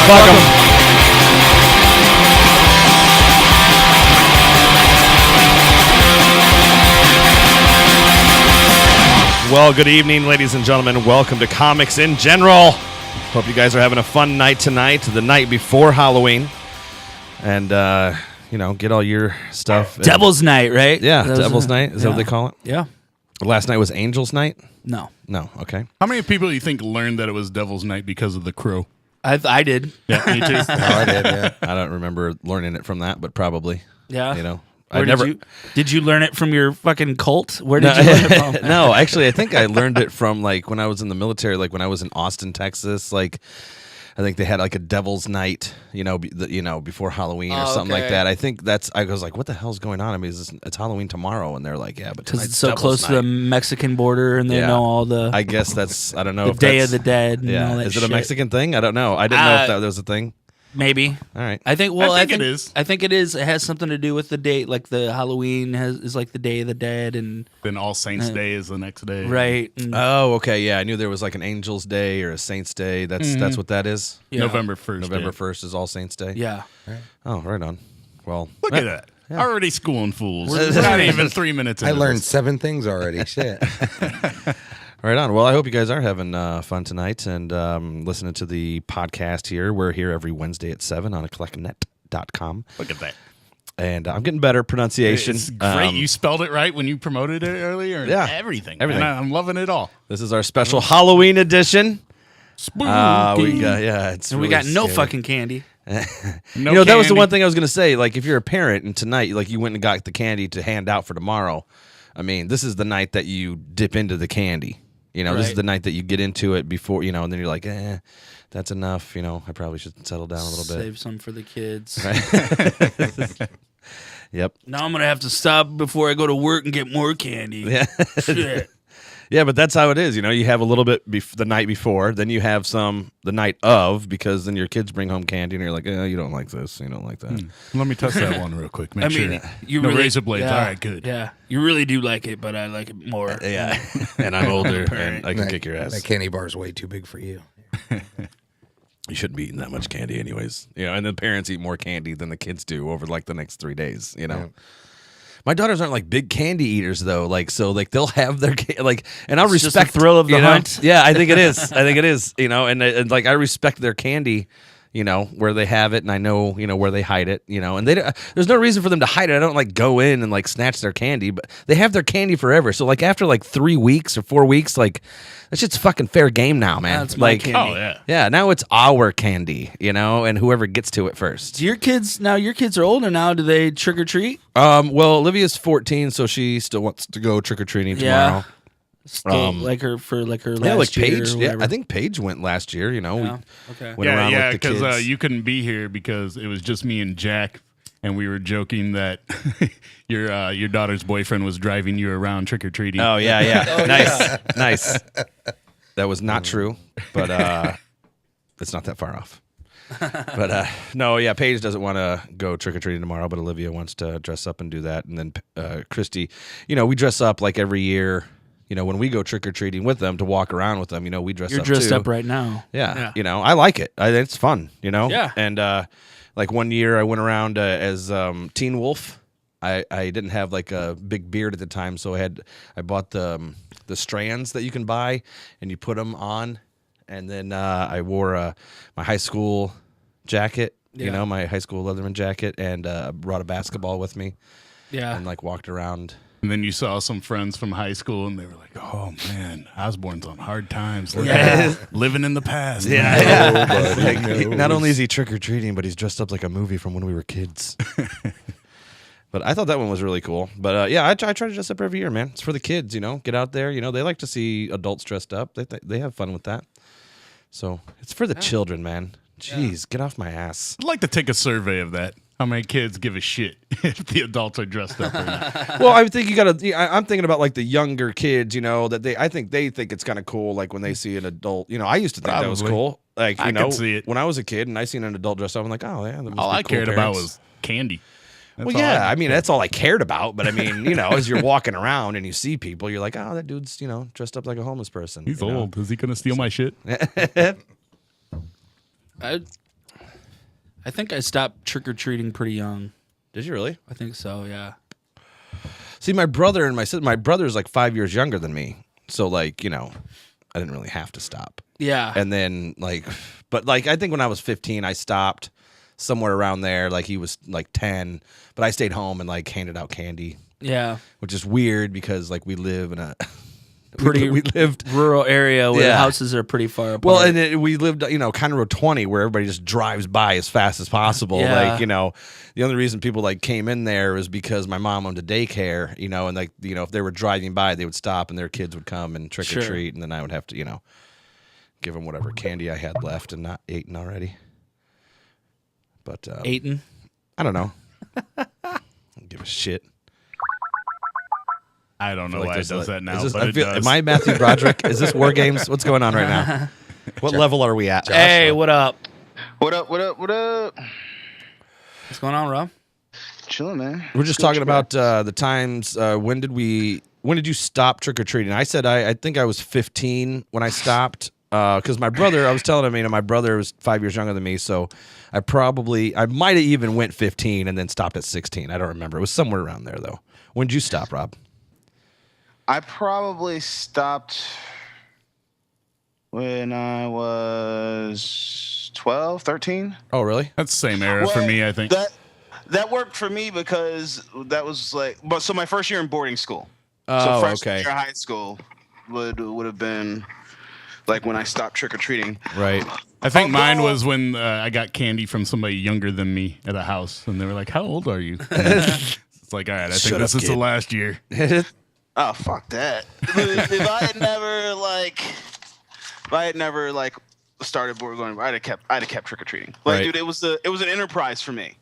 Fuck them. Well, good evening, ladies and gentlemen. Welcome to Comics in General. Hope you guys are having a fun night tonight, the night before Halloween. And, get all your stuff. Devil's Night, right? Yeah, Devil's Night. Is that what they call it? Yeah. Last night was Angel's Night? No. No, okay. How many people do you think learned that it was Devil's Night because of The Crow? I did. Yeah, me too. I did, yeah. I don't remember learning it from that, but probably. Yeah. I never. Did you learn it from your fucking cult? Where did you learn it from? No, actually, I think I learned it from when I was in the military, when I was in Austin, Texas. I think they had a Devil's Night, before Halloween or something like that. I think I was like, what the hell's going on? I mean, it's Halloween tomorrow, and they're like, yeah, but because it's so close to the Mexican border, and they know all the. I guess that's I don't know. The if Day that's, of the Dead. And yeah, all that is it shit. a Mexican thing? I don't know. I didn't know if that was a thing. Maybe. All right. I think. Well, I think it is. I think it is. It has something to do with the date. Like the Halloween is like the Day of the Dead, and Then All Saints Day is the next day. right. And, Oh, okay. Yeah, I knew there was an Angel's Day or a Saint's Day. That's what that is. yeah. November 1st. November 1st is All Saints Day. Yeah. Oh, right on. Well, Look at that. Already schooling fools. We're not even 3 minutes in. I learned 7 things already. Shit. right on. Well, I hope you guys are having fun tonight and listening to the podcast here. We're here every Wednesday at 7 on eclecnet.com. Look at that. And I'm getting better pronunciation. It's great. You spelled it right when you promoted it earlier. Yeah. Everything. Everything. And I'm loving it all. This is our special Halloween edition. Spooky. It's And really we got no scary. fucking candy. No that was the candy. one thing I was going to say. If you're a parent and tonight, you went and got the candy to hand out for tomorrow, I mean, this is the night that you dip into the candy. This is Right. the night that you get into it before, and then you're like, that's enough. I probably should settle down a little bit. Save some for the kids. Yep. Now I'm gonna have to stop before I go to work and get more candy. Yeah. Shit. Yeah, but that's how it is. You have a little bit the night before, then you have some the night of, because then your kids bring home candy and you're like, you don't like this, you don't like that. Let me touch that one real quick. Make I mean, sure. you no really, razor blades. yeah, All right, good. Yeah, you really do like it, but I like it more. Yeah. And I'm older and I can kick your ass. That candy bar is way too big for you. You shouldn't be eating that much candy anyways. And the parents eat more candy than the kids do over the next 3 days, Yeah. My daughters aren't big candy eaters though, so they'll have their and I It's just respect the thrill of the hunt. Yeah, I think it is. I think it is. And I respect their candy, where they have it, and I know where they hide it, and there's no reason for them to hide it. I don't go in and snatch their candy, but they have their candy forever. So after 3 weeks or 4 weeks, that shit's fucking fair game now, man. That's my candy. Oh, yeah. Yeah, now it's our candy, and whoever gets to it first. Do your kids are older now? Do they trick or treat? Well, Olivia's 14, so she still wants to go trick or treating tomorrow. Still, her last Yeah, year Paige. or Yeah, wherever. I think Paige went last year. Yeah. We Okay. went around with the because kids. you couldn't be here because it was just me and Jack, and we were joking that your daughter's boyfriend was driving you around trick or treating. Oh yeah. Nice. That was not true, but it's not that far off. But no, yeah, Paige doesn't want to go trick or treating tomorrow, but Olivia wants to dress up and do that. And then Christy, we dress up every year. When we go trick or treating with them to walk around with them, we dress You're up. dressed too. up right now. Yeah. I like it. It's fun. Yeah. And one year I went around as Teen Wolf. I didn't have a big beard at the time, so I bought the strands that you can buy, and you put them on, and then I wore my high school jacket, my high school Leatherman jacket, and brought a basketball with me, Yeah. and walked around. And then you saw some friends from high school, and they were like, "Oh man, Osborne's on hard times, living in the past." Not only is he trick or treating, but he's dressed up like a movie from when we were kids. But I thought that one was really cool. But I try to dress up every year, man. It's for the kids, Get out there, they like to see adults dressed up. They have fun with that. So it's for the children, man. Jeez, get off my ass. I'd like to take a survey of that. How many kids give a shit if the adults are dressed up or not? Well, I think you gotta. I'm thinking about the younger kids, that I think they think it's kind of cool, when they see an adult. I used to think that was Probably. cool. I could see it. When I was a kid and I seen an adult dressed up, I'm like, oh yeah. that must All be I cool cared about parents. was candy. That's Well, all yeah, I mean, that's all I cared about. But I mean, as you're walking around and you see people, you're like, oh, that dude's, dressed up like a homeless person. He's old. Is he going to steal my shit? I think I stopped trick or treating pretty young. Did you really? I think so. Yeah. See, my brother and my sister. My brother's like 5 years younger than me, so like I didn't really have to stop. Yeah. And then but I think when I was 15, I stopped somewhere around there. Like he was like 10, but I stayed home and like handed out candy, Yeah. which is weird because like we live in a Pretty we lived. rural area where the Yeah. houses are pretty far apart. Well, and we lived, kind of Road 20 where everybody just drives by as fast as possible. Yeah. The only reason people like came in there was because my mom owned a daycare, and like, if they were driving by, they would stop and their kids would come and trick or Sure. treat. And then I would have to, give them whatever candy I had left and not eaten already. But Aiton. I don't know. I don't give a shit. I don't know Like why it there's does a- that now, is this- but I it feel- does. Am I Matthew Broderick? Is this War Games? What's going on right now? What level are we at? Hey, what up? What up? What up? What up? What's going on, Rob? Chilling, man. We're just talking about the times. When did you stop trick or treating? I said I think I was 15 when I stopped because my brother. I was telling him, my brother was 5 years younger than me, so I might have even went 15 and then stopped at 16. I don't remember. It was somewhere around there though. When did you stop, Rob? I probably stopped when I was 12, 13. Oh, really? That's the same era for Well, me, I think. That worked for me because that was so my first year in boarding school. Oh, So freshman okay. year of high school would have been like when I stopped trick or treating. Right. I think mine Although- was when I got candy from somebody younger than me at a house, and they were like, "How old are you?" It's like, all right, I think Shut this up, is the kid. last year. Oh, fuck that. If I had never started board going, I'd have kept trick or treating. Right. Dude, it was an enterprise for me.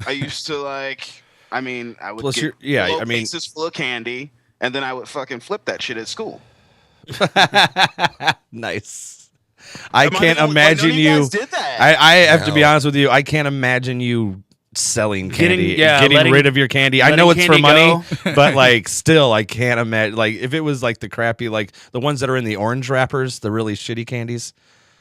I used to I would Plus get you're- cases full of candy, and then I would fucking flip that shit at school. Nice. I Am I can't the only- imagine none of you you. guys did that. I have to be No. honest with you. I can't imagine you selling candy, Getting- getting rid of your candy. I know it's letting for money, candy but still, I can't imagine. If it was the crappy, the ones that are in the orange wrappers, the really shitty candies,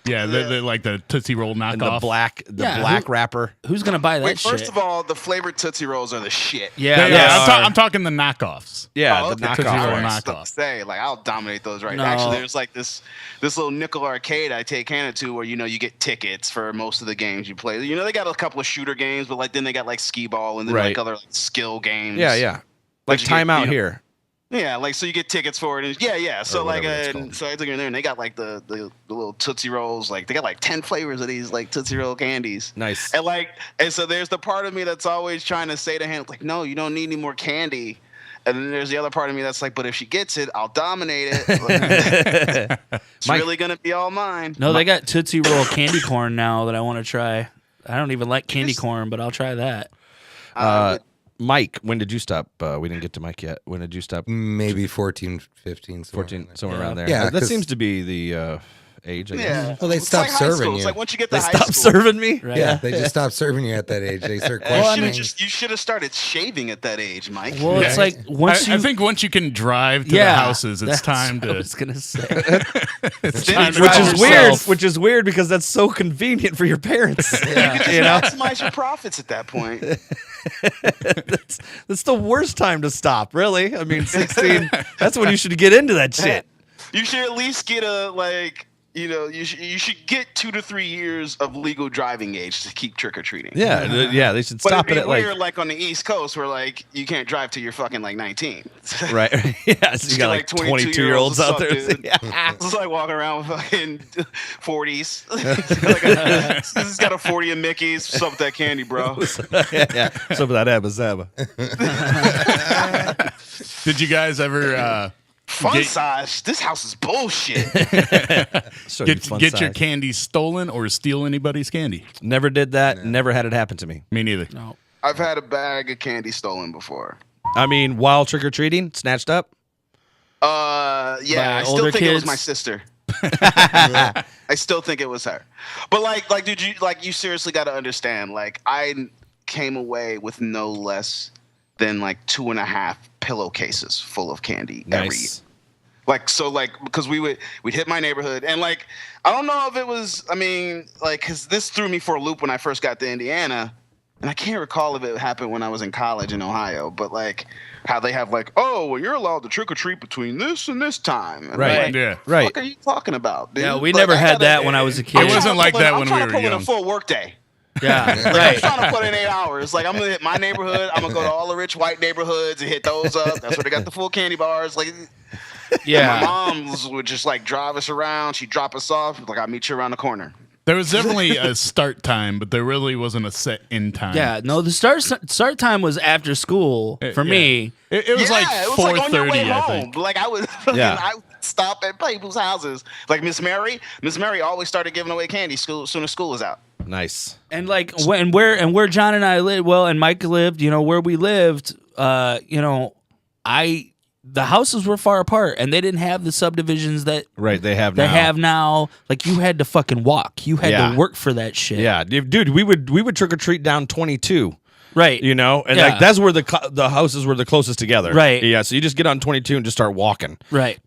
Yeah, they're like the Tootsie Roll knockoff. and the black Yeah, wrapper. Who's gonna buy that Wait, shit? first of all, the flavored Tootsie Rolls are the shit. yeah, Yeah, they are. I'm talking the knockoffs. Yeah, Oh, the okay. knockoff. Tootsie Roll I was knockoff. about to say, I'll dominate those right No. now. Actually, there's this little nickel arcade I take Hannah to where, you get tickets for most of the games you play. They got a couple of shooter games, but then they got skee ball and then Right. other skill games. Yeah, yeah. But you get, Timeout you know- here. Yeah, so you get tickets for it. And yeah. So whatever it's called. so I took her in there and they got the little Tootsie Rolls. They got 10 flavors of these Tootsie Roll candies. Nice. And so there's the part of me that's always trying to say to him, no, you don't need any more candy. And then there's the other part of me that's but if she gets it, I'll dominate it. It's Mike- really gonna be all mine. No, they got Tootsie Roll candy corn now that I want to try. I don't even like candy corn, but I'll try that. Mike, when did you stop? We didn't get to Mike yet. When did you stop? Maybe 14, 15. 14, somewhere Yeah. around there. Yeah, that 'cause- seems to be the age. I guess. Yeah. Well, they It's stopped like high serving school. you. It's like once you get to They high stopped school, serving me. Right. Yeah, they just stopped serving you at that age. They start Well, I questioning. mean- you should have started shaving at that age, Mike. Well, it's like once I you. think once you can drive to the yeah, houses, it's that's time what I to. was gonna say. It's Then time you to Which drive is call weird. yourself. Which is weird because that's so convenient for your parents. Yeah. You know, maximize your profits at that point. that's the worst time to stop. Really, I mean, 16. That's when you should get into that shit. You should at least get you should get 2 to 3 years of legal driving age to keep trick or treating. Yeah, yeah. They should But stop it it'd at be weird, on the East Coast, where you can't drive till you're fucking 19. right. Yeah, so you got like 22-year-olds out there. Dude. Yeah. It's like walking around with fucking 40s. This has got a 40 of Mickey's. What's up with that candy, bro? yeah. Some of that Abba Zaba. Did you guys ever Fun Get- size. This house is bullshit. Show you fun get your size. candy stolen or steal anybody's candy? Never did that. Never had it happen to me. Me neither. No. I've had a bag of candy stolen before. I mean, while trick or treating, snatched up. Yeah, By I still older think it was kids? my sister. I still think it was her. But dude, you seriously got to understand. I came away with no less than 2.5 pillowcases full of candy every year. Nice. Like so, like because we'd hit my neighborhood, and like I don't know if it was. I mean, like because this threw me for a loop when I first got to Indiana, and I can't recall if it happened when I was in college in Ohio. But like how they have like, oh, well, you're allowed to trick or treat between this and this time. And Right. I'm like, Yeah. Right. What are you talking about, dude? Yeah, we Like, never I had gotta- that when I was a kid. It wasn't like that when we I'm were trying to pull in young. a full work day. Yeah, Like, right. I'm trying to put in 8 hours. Like I'm gonna hit my neighborhood. I'm gonna go to all the rich white neighborhoods and hit those up. That's where they got the full candy bars. Like my Yeah. mom would just like drive us around. She'd drop us off. Like I'll meet you around the corner. There was definitely a start time, but there really wasn't a set end time. Yeah, no, the start time was after school for Yeah. me. It was like it was like on your way 4:30, I home. think. Like I would, Yeah. I would stop at people's houses. Like Miss Mary always started giving away candy as soon as school was out. Nice. And like where John and I lived, well, and Mike lived, where we lived, the houses were far apart, and they didn't have the subdivisions that Right. They have they now. have now. Like you had to fucking walk. You had Yeah. to work for that shit. Yeah, dude. We would trick or treat down 22. Right. And Yeah. like that's where the houses were the closest together. Right. Yeah. So you just get on 22 and just start walking, Right.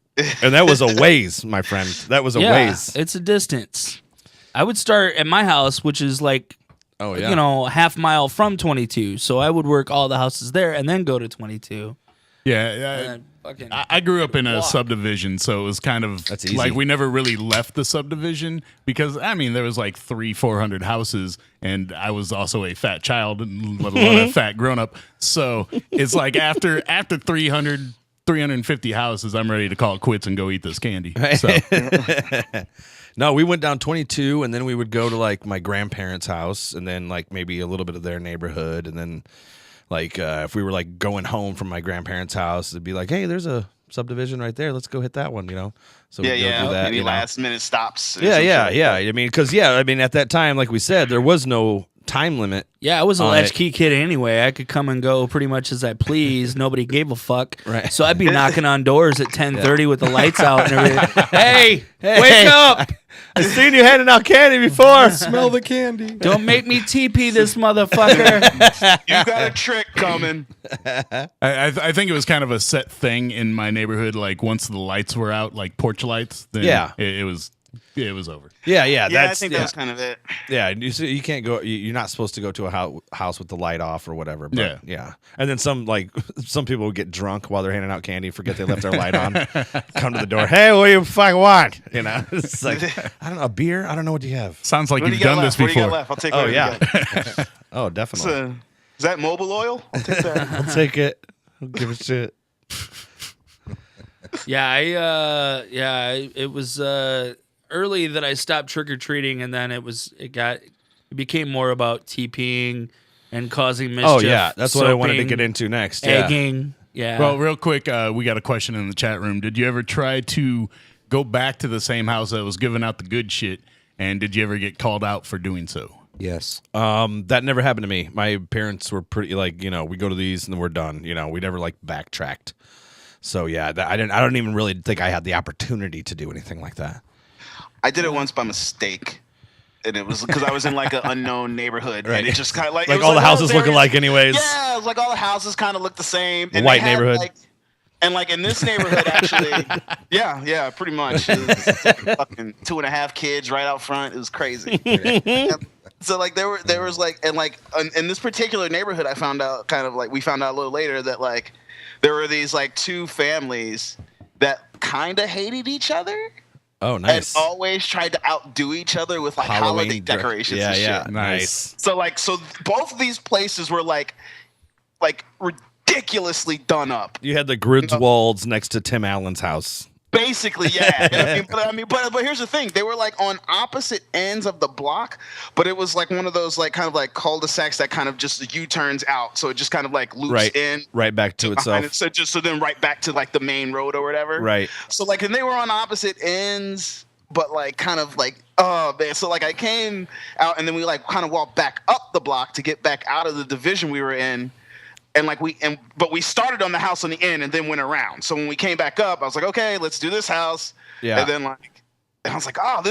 and that was a ways, my friend. That was a Yeah. ways. It's a distance. I would start at my house, which is like Oh yeah. a half mile from 22. So I would work all the houses there and then go to 22. Yeah. And then fucking I grew up in a walk. subdivision, so it was kind of That's easy. like we never really left the subdivision because I mean there was like 300-400 houses, and I was also a fat child, let alone a fat grown up. So it's like after 350 houses, I'm ready to call it quits and go eat this candy. So No, we went down 22, and then we would go to like my grandparents' house, and then like maybe a little bit of their neighborhood, and then like if we were like going home from my grandparents' house, it'd be like, hey, there's a subdivision right there. Let's go hit that one. So we'd go do that. Any you know? last minute stops. or Yeah, some yeah, shit. yeah. I mean, because at that time, like we said, there was no time limit. Yeah, I was a on latchkey kid anyway. I could come and go pretty much as I pleased. Nobody gave a fuck. Right. So I'd be knocking on doors at 10:30 with the lights out and everything. Hey, wake up! I seen you handing out candy before. Smell the candy. Don't make me TP this motherfucker. You got a trick coming. I think it was kind of a set thing in my neighborhood. Like once the lights were out, like porch lights, then Yeah. it was over. Yeah, Yeah, that's I think that was kind of it. yeah. You can't go. You're not supposed to go to a house with the light off or whatever. But Yeah. And then some people would get drunk while they're handing out candy, forget they left their light on, come to the door. Hey, what do you fucking want? It's like I don't know, a beer. I don't know what you have. Sounds like What do you've you got done this left? What do you got before. left? I'll take Oh whatever you yeah. got. Oh, It's definitely. is that mobile oil? I'll take that. I'll take it. I'll give a shit. It was early that I stopped trick or treating, and then it became more about TPing and causing mischief. Oh yeah, that's what I wanted to soaping, get into next. Yeah. Egging. Yeah. Well, real quick, we got a question in the chat room. Did you ever try to go back to the same house that was giving out the good shit, and did you ever get called out for doing so? Yes. That never happened to me. My parents were pretty we go to these and then we're done. We never backtracked. So yeah, I don't even really think I had the opportunity to do anything like that. I did it once by mistake. And it was because I was in like an unknown neighborhood, Right. and it just kind of like Like it was all the one of houses those look areas- alike anyways. Yeah, it was like all the houses kind of look the same. The And white they had, neighborhood. and like in this neighborhood, actually, yeah, pretty much. It was like fucking 2.5 kids right out front. It was crazy. And so like there was like in this particular neighborhood, I found out we found out a little later that like there were these like two families that kind of hated each other. Oh, nice. And always tried to outdo each other with like holiday decorations Yeah, and yeah. shit. Nice. So both of these places were like ridiculously done up. You had the Griswolds next to Tim Allen's house. Basically, yeah. But here's the thing: they were like on opposite ends of the block, but it was like one of those like kind of like cul-de-sacs that kind of just U-turns out, so it just kind of like loops in Right back to behind itself. it. So then right back to like the main road or whatever. Right. So like, and they were on opposite ends, but like kind of like, oh man. So like I came out and then we like kind of walked back up the block to get back out of the division we were in. And like but we started on the house on the end and then went around. So when we came back up, I was like, okay, let's do this house. Yeah. And then like And I was like, oh,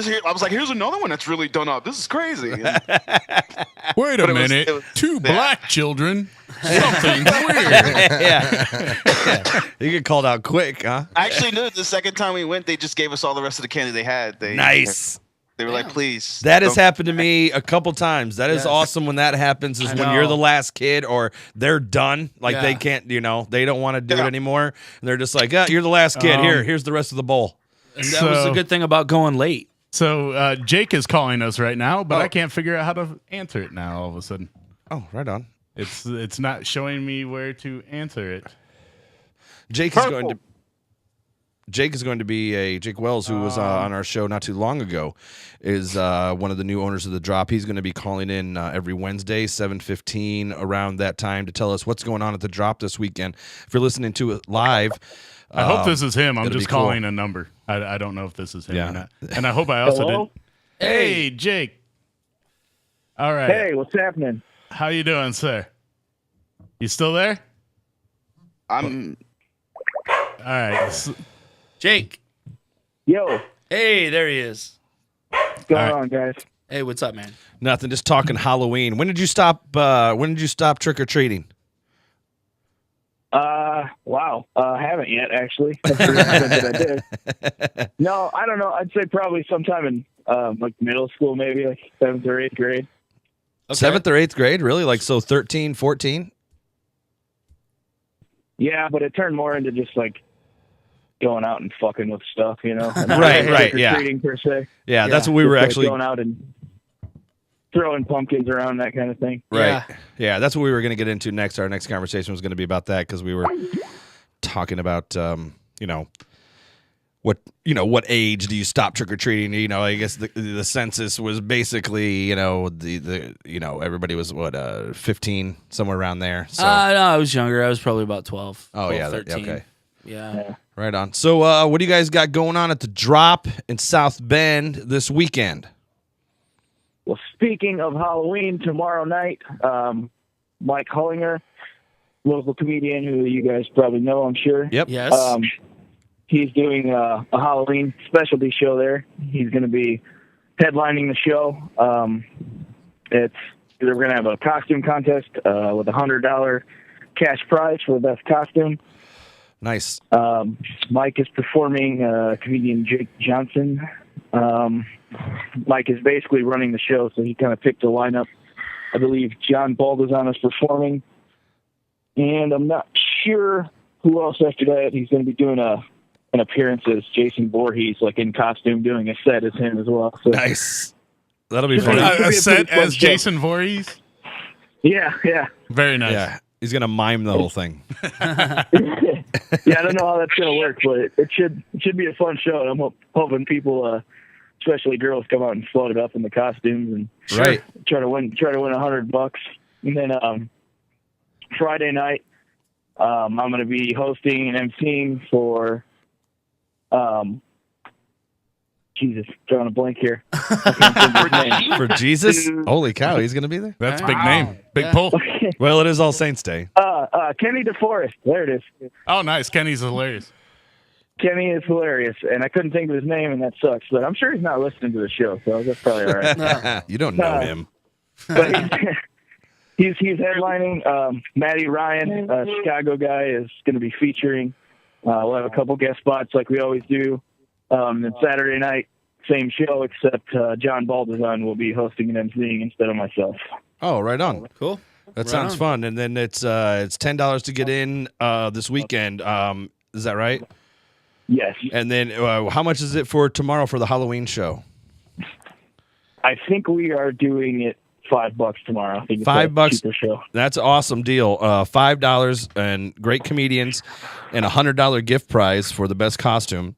here's another one that's really done up. This is crazy. And Wait a But it was- minute. it was- Two yeah. black children. Something's weird. yeah. You get called out quick, huh? actually, no, the second time we went, they just gave us all the rest of the candy they had. Nice. They were like, please. That has don't- happened to me a couple times. That is Yes. awesome when that happens, is I when you're know. the last kid or they're done. Like they Yeah. can't, they don't want to do it Yeah. anymore. And they're just like, yeah, you're the last kid. Here's the rest of the bowl. And that was a good thing about going late. So Jake is calling us right now, but Oh. I can't figure out how to answer it now all of a sudden. Oh, right on. It's not showing me where to answer it. Jake is going to be Jake Wells, who was on our show not too long ago, is one of the new owners of the Drop. He's going to be calling in every Wednesday, 7:15 around that time to tell us what's going on at the Drop this weekend. If you're listening to it live, I hope this is him. I'm it'll just be cool. calling a number. I don't know if this is him Yeah. or not. And I hope I also Hello? did. Hey, Jake. All right. Hey, what's happening? How you doing, sir? You still there? I'm All right. Jake. Yo, Hey, there he is. what's going All right. on, guys? Hey, what's up, man? nothing. Just talking Halloween. When did you stop? When did you stop trick or treating? Wow. Haven't yet, actually. That's the reason that I did. No, I don't know. I'd say probably sometime in like middle school, maybe like 7th or 8th grade. Okay. 7th or 8th grade, really? Like so, 13, 14. Yeah, but it turned more into just like going out and fucking with stuff, you know? And Right, not right, trick or yeah. treating per se. Yeah, that's what we were Just, like, actually. going out and throwing pumpkins around, that kind of thing. Right. Yeah. Yeah, that's what we were going to get into next. Our next conversation was going to be about that because we were talking about, what age do you stop trick or treating? I guess the census was basically, everybody was 15, somewhere around there. So, No, I was younger. I was probably about 12. oh 12, yeah, 13. okay, Yeah. right on. So, what do you guys got going on at the Drop in South Bend this weekend? Well, speaking of Halloween, tomorrow night, Mike Hollinger, local comedian who you guys probably know, I'm sure. Yep. Yes. He's doing a Halloween specialty show there. He's going to be headlining the show. We're going to have a costume contest with a $100 cash prize for the best costume. Nice. Mike is performing, comedian Jake Johnson. Mike is basically running the show, so he kind of picked a lineup. I believe John Baldwin is performing, and I'm not sure who else after that. He's going to be doing an appearance as Jason Voorhees, like in costume, doing a set as him as well. So, Nice. That'll be Should fun. be- A a pretty set fun as show. Jason Voorhees. yeah. Very nice. Yeah, he's gonna mime the whole thing. Yeah, I don't know how that's going to work, but it should be a fun show. And I'm hoping people, especially girls, come out and float it up in the costumes and Right. try to win $100. And then Friday night, I'm going to be hosting and emceeing for Jesus, drawing a blank here. I can't think of his name. For Jesus? Holy cow, he's gonna be there. That's a big name. Big Yeah. pull. Well, it is All Saints Day. Kenny DeForest. There it is. Oh, nice. Kenny's hilarious. Kenny is hilarious, and I couldn't think of his name, and that sucks. But I'm sure he's not listening to the show, so that's probably all right. You don't know him. But he's headlining. Matty Ryan, a Chicago guy, is going to be featuring. We'll have a couple guest spots like we always do. Then Saturday night, same show, except John Baldwin will be hosting and emceeing instead of myself. Oh, right on. Cool. That Right sounds on. fun. And then it's $10 to get in this weekend. Is that right? Yes, And then how much is it for tomorrow for the Halloween show? I think we are doing it $5 tomorrow. I think it's $5. a cheaper show. That's an awesome deal. $5 and great comedians and $100 gift prize for the best costume.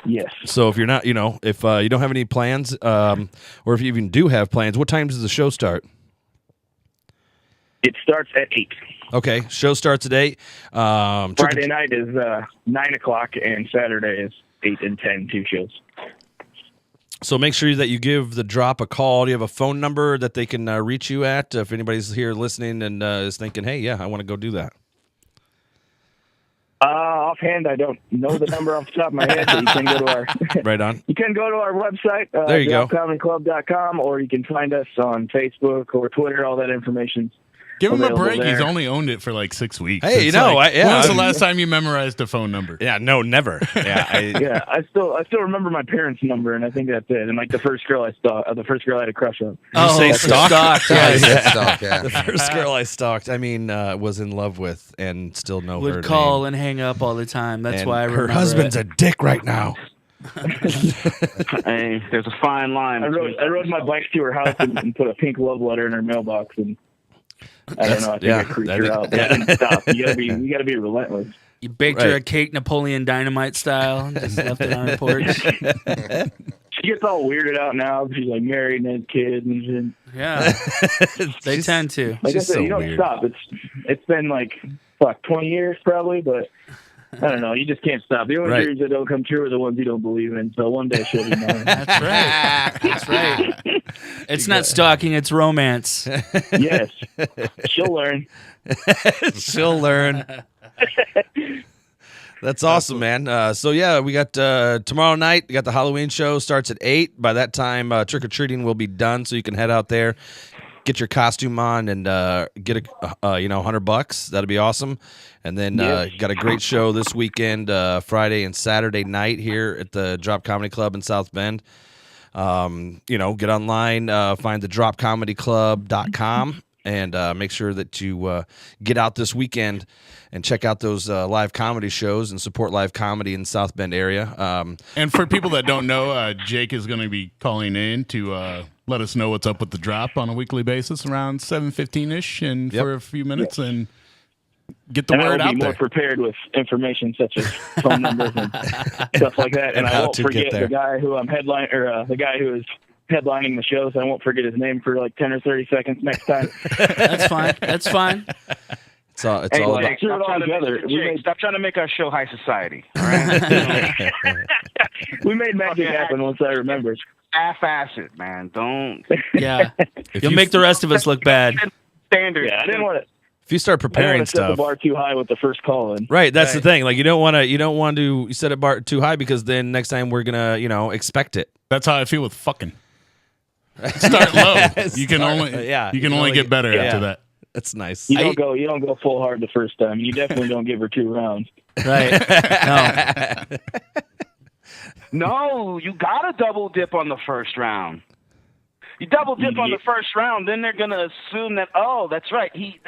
Yes, So if you're not, if you don't have any plans, or if you even do have plans, what time does the show start? it starts at 8. Okay, show starts at 8. Friday night is 9 o'clock, and Saturday is 8 and 10, 2 shows. So make sure that you give the Drop a call. Do you have a phone number that they can reach you at if anybody's here listening and is thinking, hey, yeah, I want to go do that? Offhand, I don't know the number off the top of my head, but you can go to our Right on. you can go to our website, There you go. dropcomedyclub.com, or you can find us on Facebook or Twitter. All that information. Give him a Available break. He's there. only owned it for like 6 weeks. Hey, It's you know, like, yeah, when was the I- last time you memorized a phone number? Yeah, no, never. Yeah, Yeah, I still remember my parents' number, and I think that's it. And like the first girl I had a crush on. say stalk? Yeah. Stop, yeah. the first girl I stalked, I mean, was in love with and still know her Would call name. and hang up all the time. That's And why I her remember husband's it. a dick right now. Hey, there's a fine line. I rode my bike to her house and put a pink love letter in her mailbox, and I don't know. I think I creeped her out. But I didn't stop. You gotta be relentless. You baked her Right. a cake Napoleon Dynamite style and just left it on her porch. She gets all weirded out now. She's like married and has kids and shit. Yeah, they She's- tend to. Like She's I said, so you don't weird. stop. It's been like 20 years probably, but I don't know. You just can't stop. The only Right. dreams that don't come true are the ones you don't believe in. So one day she'll be mine. That's right. That's right. It's not stalking, it's romance. Yes, she'll learn. She'll learn. That's awesome, man. So yeah, we got tomorrow night. We got the Halloween show starts at 8. By that time, trick or treating will be done, so you can head out there, get your costume on, and get a $100. That'll be awesome. And then Yes. got a great show this weekend, Friday and Saturday night here at the Drop Comedy Club in South Bend. Get online, find the dropcomedyclub.com, and make sure that you get out this weekend and check out those live comedy shows and support live comedy in South Bend area. And for people that don't know, Jake is going to be calling in to let us know what's up with the drop on a weekly basis around 7:15ish, and Yep. for a few minutes, and get the And I word will out be more there. prepared with information such as phone numbers and stuff like that. And And I how won't to get forget there. the guy who I'm the guy who is headlining the show. So I won't forget his name for like 10 or 30 seconds next time. That's fine. That's fine. It's all Hey, all like, about. threw it all together. Stop trying to make our show high society. All right? We made magic happen once I remembered. Half-ass it, man. Don't Yeah. If You'll you- make the rest of us look bad. standard. Yeah, I didn't want If you start to preparing set the stuff, bar too high with the first call in. right? That's the thing. Like you don't want to set it bar too high, because then next time we're gonna expect it. That's how I feel with fucking. Start low. You can Start- only yeah, You can only get better yeah. after that. That's nice. You don't go full hard the first time. You definitely don't give her 2 rounds. Right. No. No, you got to double dip on the first round. You double dip on the first round, then they're gonna assume that, oh, that's right. He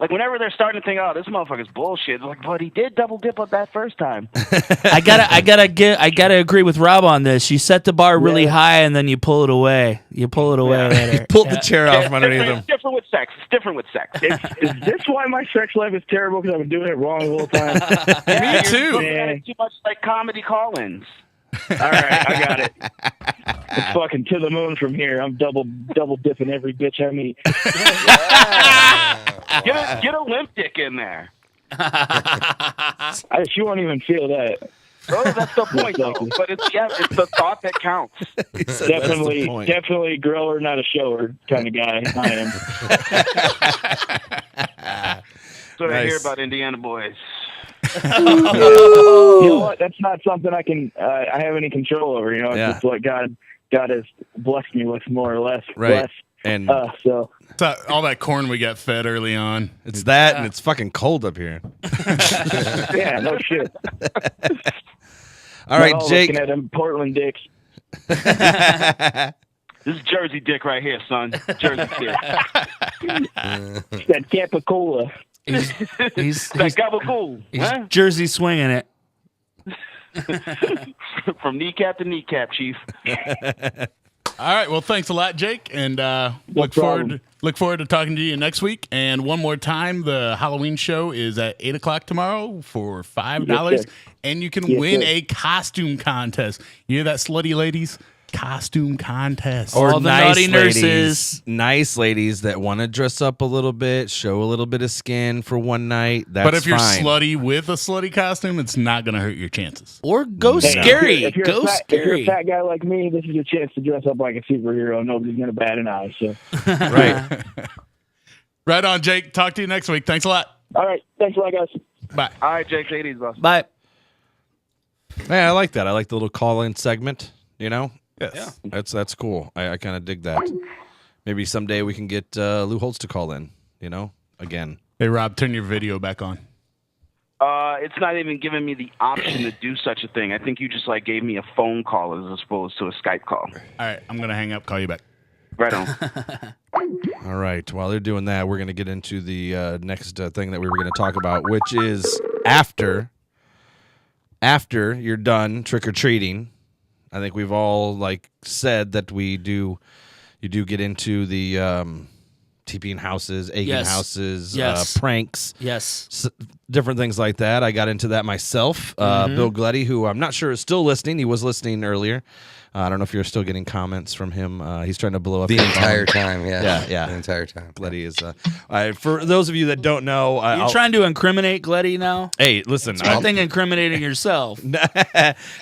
like whenever they're starting to think, oh, this motherfucker's bullshit. They're like, but he did double dip on that first time. I gotta agree with Rob on this. You set the bar really high and then you pull it away. You pull it away later. Pulled the chair out from underneath It's him. different with sex. It's different with sex. Is this why my sex life is terrible? Because I've been doing it wrong the whole time. Yeah, you're too. looking at it too much like comedy call-ins. All right, I got it. It's fucking to the moon from here. I'm double dipping every bitch I meet. Get a limp dick in there. She won't even feel that. Oh, that's the point, though. But it's the thought that counts. Definitely grower, not a shower kind of guy. I am. So I Nice. hear about Indiana boys. You know what? That's not something I have any control over. It's Yeah. just what God has blessed me with, more or less. Right. And So It's all that corn we got fed early on. it's that, and it's fucking cold up here. yeah, no shit. All right, Not all Jake. looking at them Portland dicks. This is Jersey dick right here, son. Jersey dick. That Capicola. He's That gabagool. Huh? Jersey swinging it. From kneecap to kneecap, Chief. All right. Well, thanks a lot, Jake, and look problem. forward to talking to you next week. And one more time, the Halloween show is at 8:00 tomorrow for $5, Yes, sir. and you can Yes, win sir. a costume contest. You hear that, slutty ladies? Costume contest. All the naughty nurses. Nice ladies that want to dress up a little bit, show a little bit of skin for one night. That's but if you're fine. slutty with a slutty costume, it's not going to hurt your chances. Or go Hey, scary. If you're Go a scary. fat guy like me, this is your chance to dress up like a superhero. Nobody's gonna bat an eye. So, Right. Right on, Jake. Talk to you next week. Thanks a lot. all right, thanks a lot, guys. Bye. All right, Jake, take it easy, boss. Bye. Yeah, I like that. I like the little call-in segment. You know, Yes. that's cool. I kind of dig that. Maybe someday we can get Lou Holtz to call in. You know, again. Hey, Rob, turn your video back on. It's not even giving me the option to do such a thing. I think you just like gave me a phone call as opposed to a Skype call. All right, I'm going to hang up, call you back. Right on. All right. While they're doing that, we're going to get into the next thing that we were going to talk about, which is after you're done trick or treating. I think we've all like said that you do get into the TPing houses, egging Yes. houses, Yes. pranks, Yes. different things like that. I got into that myself. Bill Gleddy, who I'm not sure is still listening. He was listening earlier. I don't know if you're still getting comments from him. He's trying to blow up The your entire phone. time, yeah. Yeah. The entire time. Gleddy is. For those of you that don't know, You're trying to incriminate Gleddy now? hey, listen. I think incriminating yourself.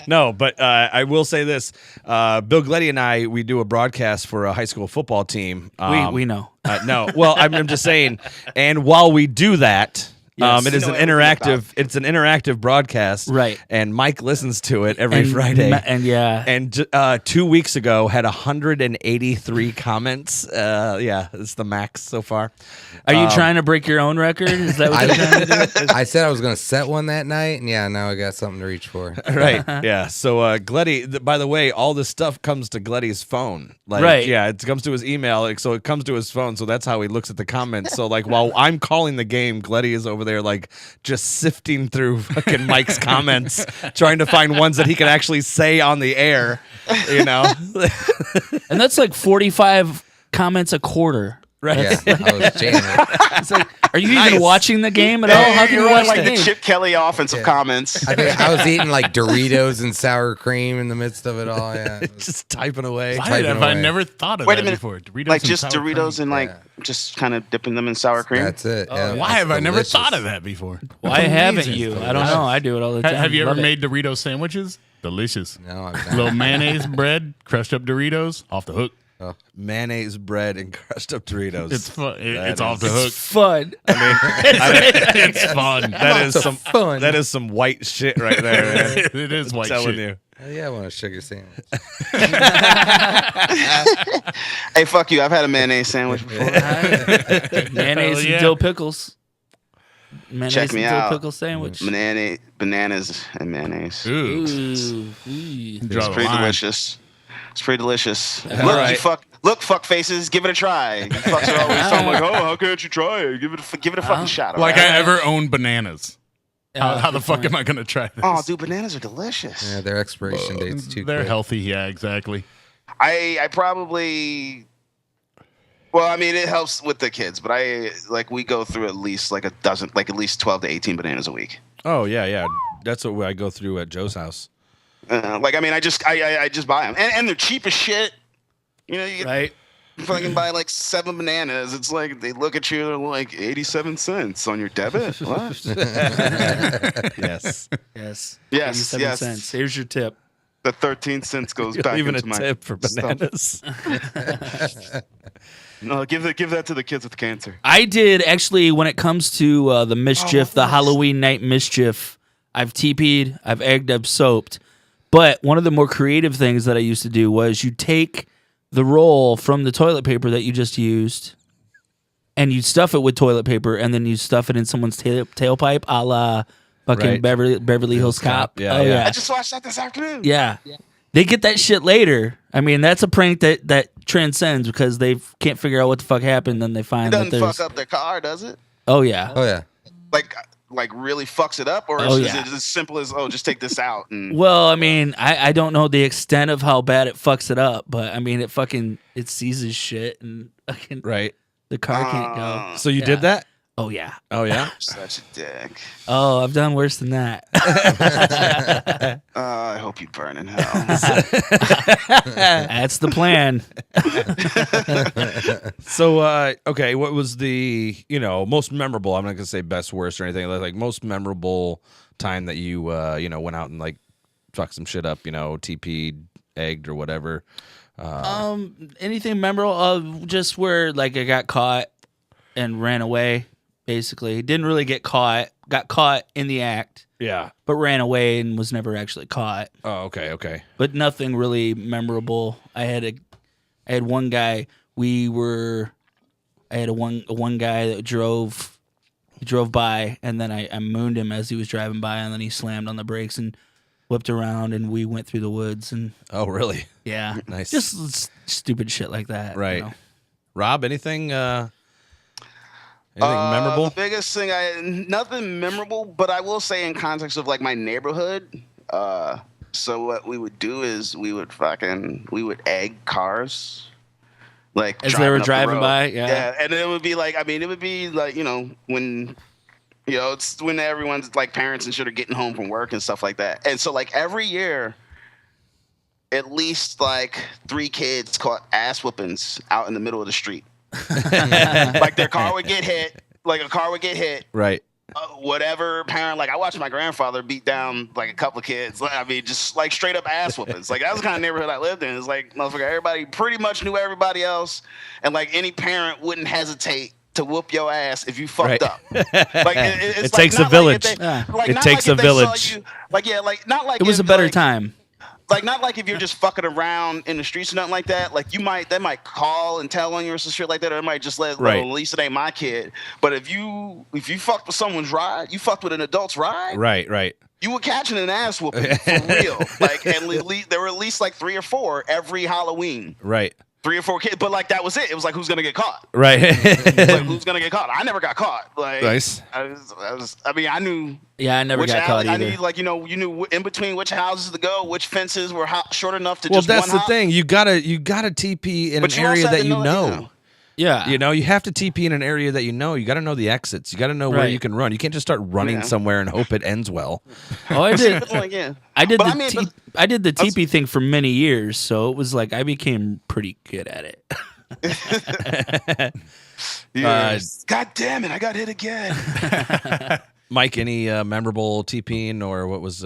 No, but I will say this: Bill Gleddy and I, we do a broadcast for a high school football team. We know. No, well, I'm just saying. And while we do that, Yes. it is You an know everything about interactive. It's an interactive broadcast, Right. And Mike listens to it every Friday. And yeah. And 2 weeks ago, had 183 comments. Yeah, it's the max so far. Are you trying to break your own record? Is that what you're trying to do? I said I was going to set one that night, and yeah, now I got something to reach for. Right. Yeah. So Gleddy, by the way, all this stuff comes to Gleddy's phone. Like, Right. Yeah, it comes to his email, so it comes to his phone. So that's how he looks at the comments. So like while I'm calling the game, Gleddy is over there like just sifting through fucking Mike's comments, trying to find ones that he can actually say on the air. You know. And that's like 45 comments a quarter. Right. Yeah, I was jamming. It's like, are you Nice. even watching the game at all? How can you You're watch like the the game? Chip Kelly offensive comments. I was eating like Doritos and sour cream in the midst of it all. Yeah. Just typing away. Why typing have I away. never thought of Wait a that minute. before? Doritos Like and just sour Doritos cream? and like Yeah. just kind of dipping them in sour cream. That's it. Yeah. Why have I never Delicious. thought of that before? Why haven't you? I don't know. I do it all the time. Have you ever Love it. made Dorito sandwiches? Delicious. No, I'm Little not. mayonnaise bread, crushed up Doritos, off the hook. Mayonnaise, bread, and crushed up Doritos. It's fun. That It's off the is- hook. Fun? It's fun. That is Lots some of fun. That is some white shit right there. Man. It is white telling shit. you. Oh, yeah, I want a sugar sandwich. Hey, fuck you! I've had a mayonnaise sandwich before. Mayonnaise yeah. and dill pickles. Mayonnaise Check me and dill out. pickle sandwich. Bananas and mayonnaise. Ooh. Ooh. Draw It's the pretty line. delicious. It's pretty delicious. Look, right. fuck faces, give it a try. You fucks are always talking like, oh, how can't you try it? Give it a fucking shot. all Like right? I ever owned bananas. How the good fuck point. am I gonna try this? Oh, dude, bananas are delicious. Yeah, their expiration date's too They're quick. healthy. Yeah, exactly. I probably. Well, I mean, it helps with the kids, but we go through at least like a dozen, like at least 12 to 18 bananas a week. Oh yeah. That's what I go through at Joe's house. I just buy them, and they're cheap as shit. You know, you get Right? fucking buy like 7 bananas. It's like they look at you, they're like 87 cents on your debit. What? Yes. Yes. Yes, 87 yes. cents. Here's your tip. The 13 cents goes back Even a into my tip for stuff. bananas. No, give that to the kids with cancer. I did actually when it comes to the mischief, the Halloween night mischief. I've TP'd, I've egged, I've soaped. But one of the more creative things that I used to do was you take the roll from the toilet paper that you just used and you stuff it with toilet paper and then you stuff it in someone's tailpipe a la fucking Right. Beverly Hills Cop. Yeah, Oh, yeah. I just watched that this afternoon. Yeah. They get that shit later. I mean, that's a prank that transcends because they can't figure out what the fuck happened. Then they It find that doesn't there's. fuck up their car, does it? Oh, yeah. Oh, yeah. Like really fucks it up, or Oh, is yeah. it as simple as just take this out and Well, I mean, I don't know the extent of how bad it fucks it up, but I mean, it seizes shit and fucking Right. the car can't go. So you Yeah. did that? Oh, yeah. Oh yeah. such a dick? Oh, I've done worse than that. I hope you burn in hell. That's the plan. So okay, what was the most memorable? I'm not gonna say best, worst, or anything. Like most memorable time that you went out and like fucked some shit up. TP'd, egged, or whatever. Anything memorable? Just where like I got caught and ran away. Basically, didn't really get caught, got caught in the act, Yeah. but ran away and was never actually caught. Oh, okay. But nothing really memorable. I had one guy. I had a one guy that drove by, and then I mooned him as he was driving by, and then he slammed on the brakes and whipped around, and we went through the woods, and Oh, really? yeah, Nice. just stupid shit like that. you Right. know? Rob, anything memorable? The biggest thing, nothing memorable, but I will say in context of like my neighborhood. So what we would do is we would egg cars, like As they were up the driving road. by, yeah. And it would be like, when, it's when everyone's like parents and shit are getting home from work and stuff like that. And so like every year, at least like 3 kids caught ass whoopings out in the middle of the street. Like their car would get hit, Right. whatever parent, like I watched my grandfather beat down like a couple of kids. I mean, just like straight up ass whoopings. Like that was the kind of neighborhood I lived in. It's like motherfucker, everybody pretty much knew everybody else, and like any parent wouldn't hesitate to whoop your ass if you fucked Right. up. Like it's It like, takes a not village. Like if they, Yeah. like, It not takes like a if they saw village. you- like yeah, like not like It was a if, better like, time. Like not like if you're just fucking around in the streets or nothing like that. Like they might call and tell on you or some shit like that, or they might just let Right. well, at least it ain't my kid. But if you fucked with someone's ride, you fucked with an adult's ride, Right. you were catching an ass whooping for real. Like there were at least like 3 or 4 every Halloween. Right. 3 or 4 kids, but like that was it. It was like who's gonna get caught? Right. Like who's gonna get caught? I never got caught. Like Nice. I knew Yeah, I never which got caught I either. knew like you knew in between which houses to go, which fences were short enough to Well, just that's one the house. thing. You gotta TP in But an you also area have that to you know, know. yeah, You have to TP in an area that you know. You got to know the exits. You got to know where Right. you can run. You can't just start running Yeah. somewhere and hope it ends well. oh, I did. Like, yeah. I did But the I mean, but- I did the TP thing for many years, so it was like I became pretty good at it. God damn it! I got hit again. Mike, any memorable TPing or what was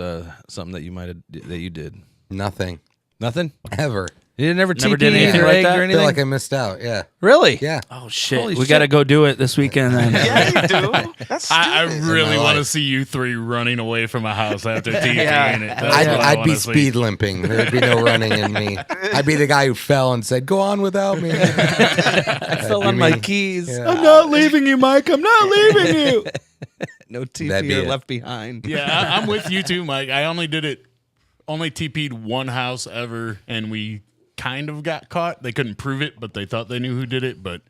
something that you did? Nothing. Nothing. Ever. You never Never TP did anything or like egg that? or I anything? feel like I missed out. Yeah. Really? Yeah. Oh shit, Holy we shit. got to go do it this weekend then. Yeah, you do. That's I stupid. really my want to life. see you 3 running away from a house after TPing Yeah. it. That's what I I'd wanna be see. speed limping. There'd be no running in me. I'd be the guy who fell and said, "Go on without me." I fell you on my mean- keys. Yeah. I'm not leaving you, Mike. I'm not leaving you. No That'd TP be or it. left behind. Yeah, I'm with you too, Mike. I only TP'd one house ever, and we kind of got caught. They couldn't prove it, but they thought they knew who did it. But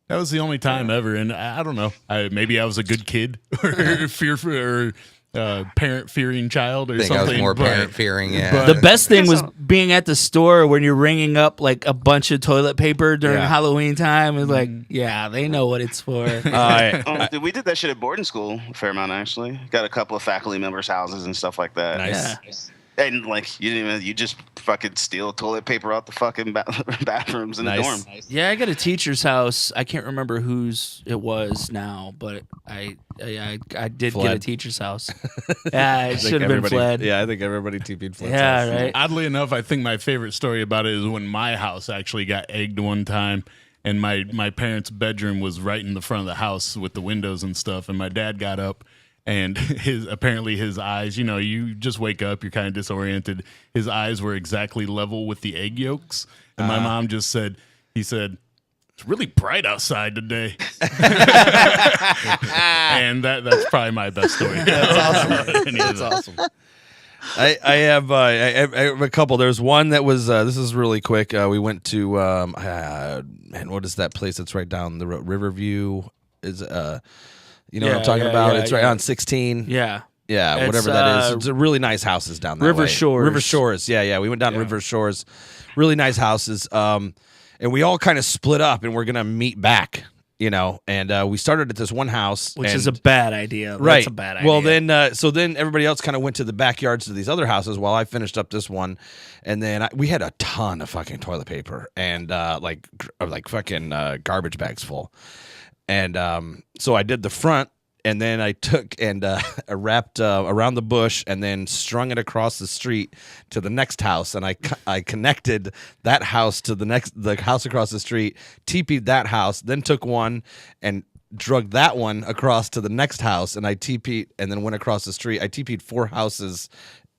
that was the only time ever, and I don't know. Maybe I was a good kid or fearful or parent fearing child or I think something. I was more but- parent fearing. Yeah. but- The best thing was being at the store when you're ringing up like a bunch of toilet paper during Yeah. Halloween time. It's like, yeah, they know what it's for. Dude, we did that shit at boarding school a fair amount actually. Got a couple of faculty members' houses and stuff like that. Nice. Yeah. And like you just fucking steal toilet paper out the fucking bathrooms in the Nice. dorm. Yeah, I got a teacher's house. I can't remember whose it was now, but I did get a Fled. teacher's house. Yeah, it I think should have been everybody- fled. Yeah, I think everybody TP'd Fled's Yeah, house. right. Oddly enough, I think my favorite story about it is when my house actually got egged one time, and my parents' bedroom was right in the front of the house with the windows and stuff, and my dad got up. And his eyes, you just wake up, you're kind of disoriented. His eyes were exactly level with the egg yolks. And my mom just said, it's really bright outside today. And that's probably my best story. That's awesome. I have a couple. There's one that was this is really quick. We went to man, what is that place that's right down the road? Riverview is you know what I'm Yeah, talking yeah, about? yeah, It's right yeah. on 16. Yeah. Yeah, It's, whatever that is. It's a really nice houses down that River way. Shores. River Shores. Yeah. We went down River Shores. Really nice houses. And we all kind of split up and we're gonna meet back. And we started at this one house, Which and- is a bad idea. right. That's a bad idea. Well, then so then everybody else kind of went to the backyards of these other houses while I finished up this one, and then we had a ton of fucking toilet paper and like fucking garbage bags full, and so I did the front. And then I took and I wrapped around the bush and then strung it across the street to the next house. And I connected that house to the house across the street, TP'd that house, then took one and drug that one across to the next house, and I TP'd and then went across the street. I TP'd 4 houses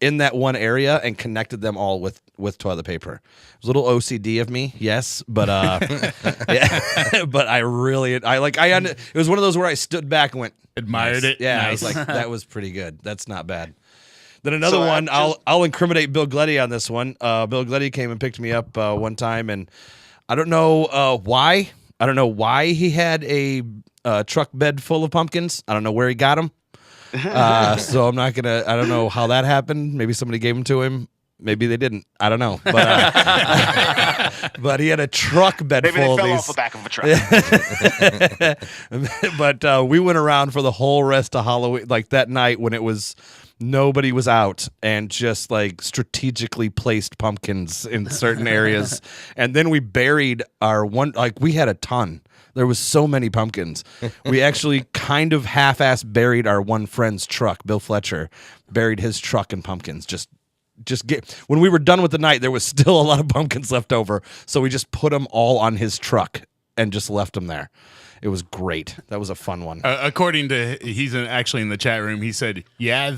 in that one area and connected them all with toilet paper. It was a little OCD of me, yes, but yeah, but I it was one of those where I stood back and went, Admired nice. it. Yeah, Nice. I was like, that was pretty good. That's not bad. Then another So, one, I'll incriminate Bill Gleddy on this one. Bill Gleddy came and picked me up one time, and I don't know why. I don't know why he had a truck bed full of pumpkins. I don't know where he got them. So I'm not gonna. I don't know how that happened. Maybe somebody gave them to him. Maybe they didn't. I don't know. But but he had a truck bed Maybe full they of fell these. off the back of a truck. But we went around for the whole rest of Halloween, like that night when it was nobody was out, and just like strategically placed pumpkins in certain areas, and then we buried our one. Like we had a ton. There was so many pumpkins. We actually kind of half-ass buried our one friend's truck. Bill Fletcher buried his truck in pumpkins. When we were done with the night, there was still a lot of pumpkins left over. So we just put them all on his truck and just left them there. It was great. That was a fun one. According to actually in the chat room, he said, "Yeah,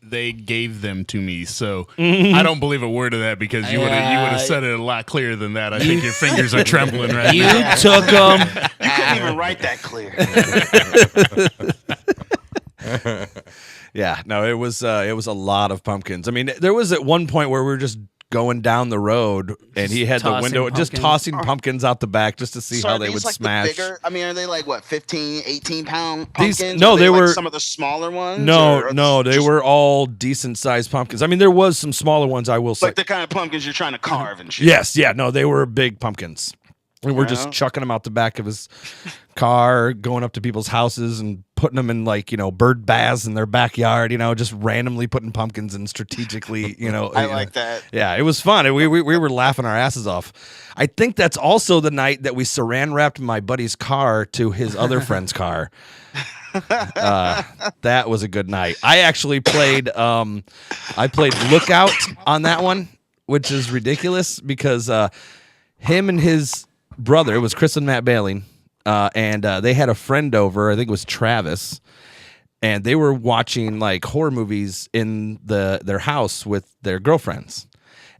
they gave them to me." So I don't believe a word of that because you would have said it a lot clearer than that. I think your fingers are trembling right You now. took them. You couldn't even write that clear. Yeah, no, it was a lot of pumpkins. I mean, there was at one point where we were just going down the road, and he had the tossing window, just pumpkins. tossing pumpkins out the back just to see So how are they these, would like, smash. The bigger, I mean, are they like what, 15, 18-pound These- pumpkins? no, Are they like were- some of the smaller ones. No, or no, they just, were all decent sized pumpkins. I mean, there was some smaller ones, I will say. like the kind of pumpkins you're trying to carve and shit. Yes, yeah, no, they were big pumpkins. And we're just Wow. chucking them out the back of his car, going up to people's houses and putting them in bird baths in their backyard, just randomly putting pumpkins in strategically, I like that. Yeah, it was fun. We were laughing our asses off. I think that's also the night that we saran wrapped my buddy's car to his other friend's car. That was a good night. I actually played Lookout on that one, which is ridiculous because him and his brother, it was Chris and Matt Bailing, and they had a friend over, I think it was Travis, and they were watching like horror movies in their house with their girlfriends.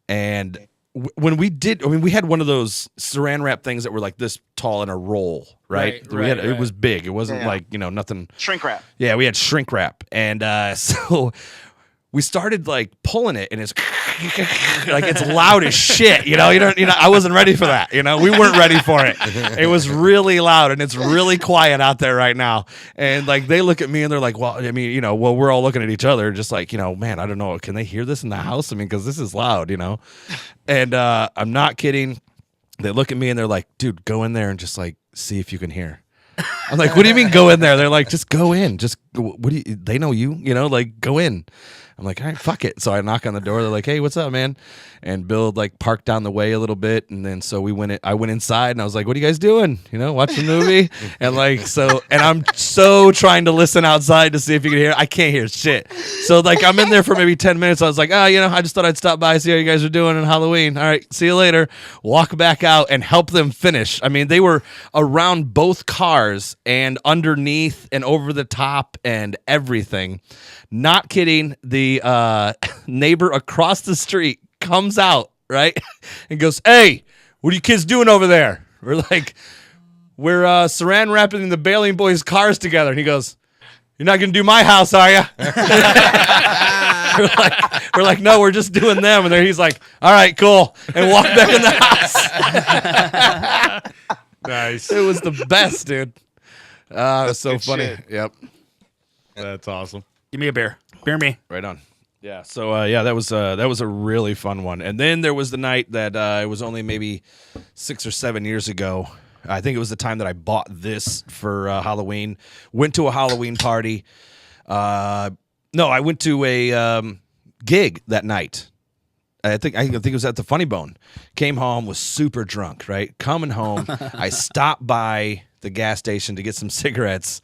And when we had one of those saran wrap things that were like this tall in a roll, right? Right, It was big. It wasn't like, nothing. Shrink wrap. Yeah, we had shrink wrap. And so we started like pulling it, and it's like it's loud as shit. I wasn't ready for that. We weren't ready for it. It was really loud, and it's really quiet out there right now. And like they look at me and they're like, well, I mean, we're all looking at each other, just like, man, I don't know, can they hear this in the house? I mean, because this is loud, And I'm not kidding. They look at me and they're like, dude, go in there and just like see if you can hear. I'm like, what do you mean go in there? They're like, just go in. Just they know you, like go in. I'm like, all right, fuck it. So I knock on the door. They're like, hey, what's up, man? And Bill like parked down the way a little bit, and then so I went inside, and I was like, what are you guys doing? Watching a movie? And and I'm so trying to listen outside to see if you can hear. I can't hear shit. So like I'm in there for maybe 10 minutes. I was like, I just thought I'd stop by, see how you guys are doing on Halloween. All right, see you later. Walk back out and help them finish. I mean, they were around both cars and underneath and over the top and everything. Not kidding. The neighbor across the street comes out, right, and goes, hey, what are you kids doing over there? We're like, we're saran wrapping the Bailing boys' cars together. And he goes, you're not going to do my house, are you? we're like, no, we're just doing them. And then he's like, all right, cool. And walked back in the house. Nice. It was the best, dude. It was so good funny. shit. Yep. That's awesome. Give me a beer. Beer me. Right on. Yeah. So that was a really fun one. And then there was the night that it was only maybe 6 or 7 years ago. I think it was the time that I bought this for Halloween. Went to a Halloween party. No, I went to a gig that night. I think it was at the Funny Bone. Came home, was super drunk. Right, coming home, I stopped by the gas station to get some cigarettes,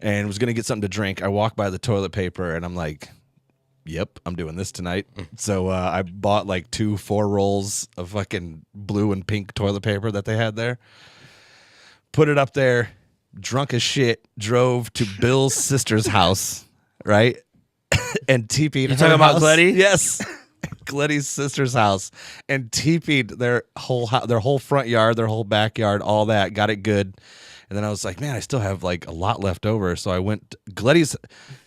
and was gonna get something to drink. I walked by the toilet paper, and I'm like, yep, I'm doing this tonight. So I bought like 4 rolls of fucking blue and pink toilet paper that they had there. Put it up there, drunk as shit, drove to Bill's sister's house, right? And TP'd. You talking about Gleddy? Yes. Gleddy's sister's house, and TP'd their whole front yard, their whole backyard, all that. Got it good. And then I was like, man, I still have like a lot left over. So I went. Gleddy's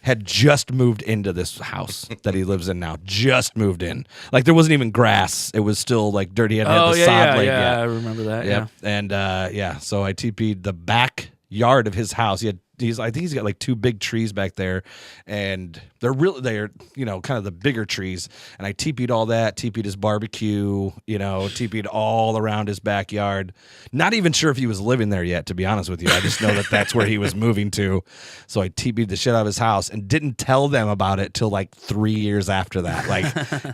had just moved into this house that he lives in now. Just moved in. Like there wasn't even grass. It was still like dirty. It had the sod laid. Yeah, I remember that. Yep. Yeah. And so I TP'd the backyard of his house. I think he's got like 2 big trees back there, and they're kind of the bigger trees. And I TP'd all that, TP'd his barbecue, TP'd all around his backyard. Not even sure if he was living there yet, to be honest with you. I just know that that's where he was moving to. So I TP'd the shit out of his house and didn't tell them about it till like 3 years after that. Like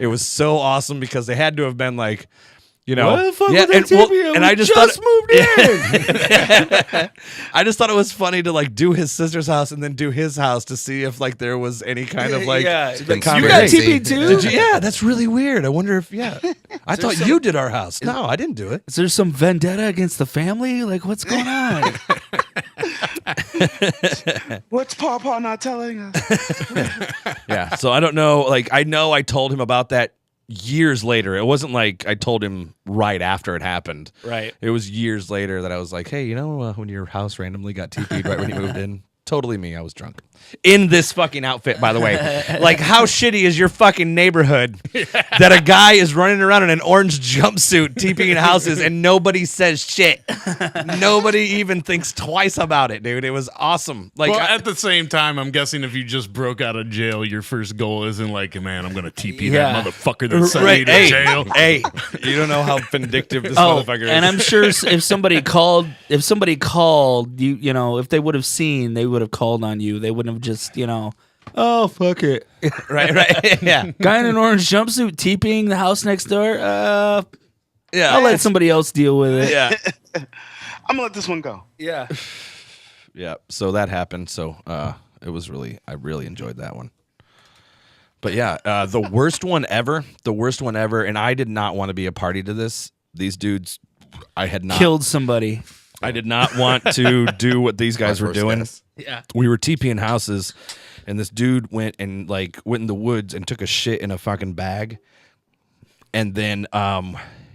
it was so awesome because they had to have been like, What the fuck yeah, with that TP? and I just moved in. I just thought it was funny to like do his sister's house and then do his house to see if like there was any kind of like Yeah. been You got crazy. TP too? Did you? Yeah, that's really weird. I wonder if I thought you did our house. No, I didn't do it. Is there some vendetta against the family? Like, what's going on? What's Pawpaw not telling us? Yeah, so I don't know. Like I know I told him about that years later. It wasn't like I told him right after it happened. Right. It was years later that I was like, hey, when your house randomly got TP'd right when you moved in? Totally me. I was drunk. In this fucking outfit, by the way. Like, how shitty is your fucking neighborhood that a guy is running around in an orange jumpsuit TPing houses and nobody says shit? Nobody even thinks twice about it, dude. It was awesome. Like, Well, at the same time, I'm guessing if you just broke out of jail, your first goal isn't like, man, I'm gonna TP Yeah. that motherfucker that sent right. me to Hey, jail. hey, you don't know how vindictive this Oh, motherfucker is. and I'm sure if somebody called, if they would have seen, they would have called on you. They wouldn't have just, oh, fuck it. right. Yeah. Guy in an orange jumpsuit TPing the house next door. Yeah. I'll let somebody else deal with it. Yeah. I'm gonna let this one go. Yeah. Yeah, so that happened. So it was I really enjoyed that one. But yeah, the worst one ever, and I did not want to be a party to this. These dudes, I had not Killed somebody. I did not want to do what these guys were First doing. guess. Yeah. We were TPing houses, and this dude went in the woods and took a shit in a fucking bag, and then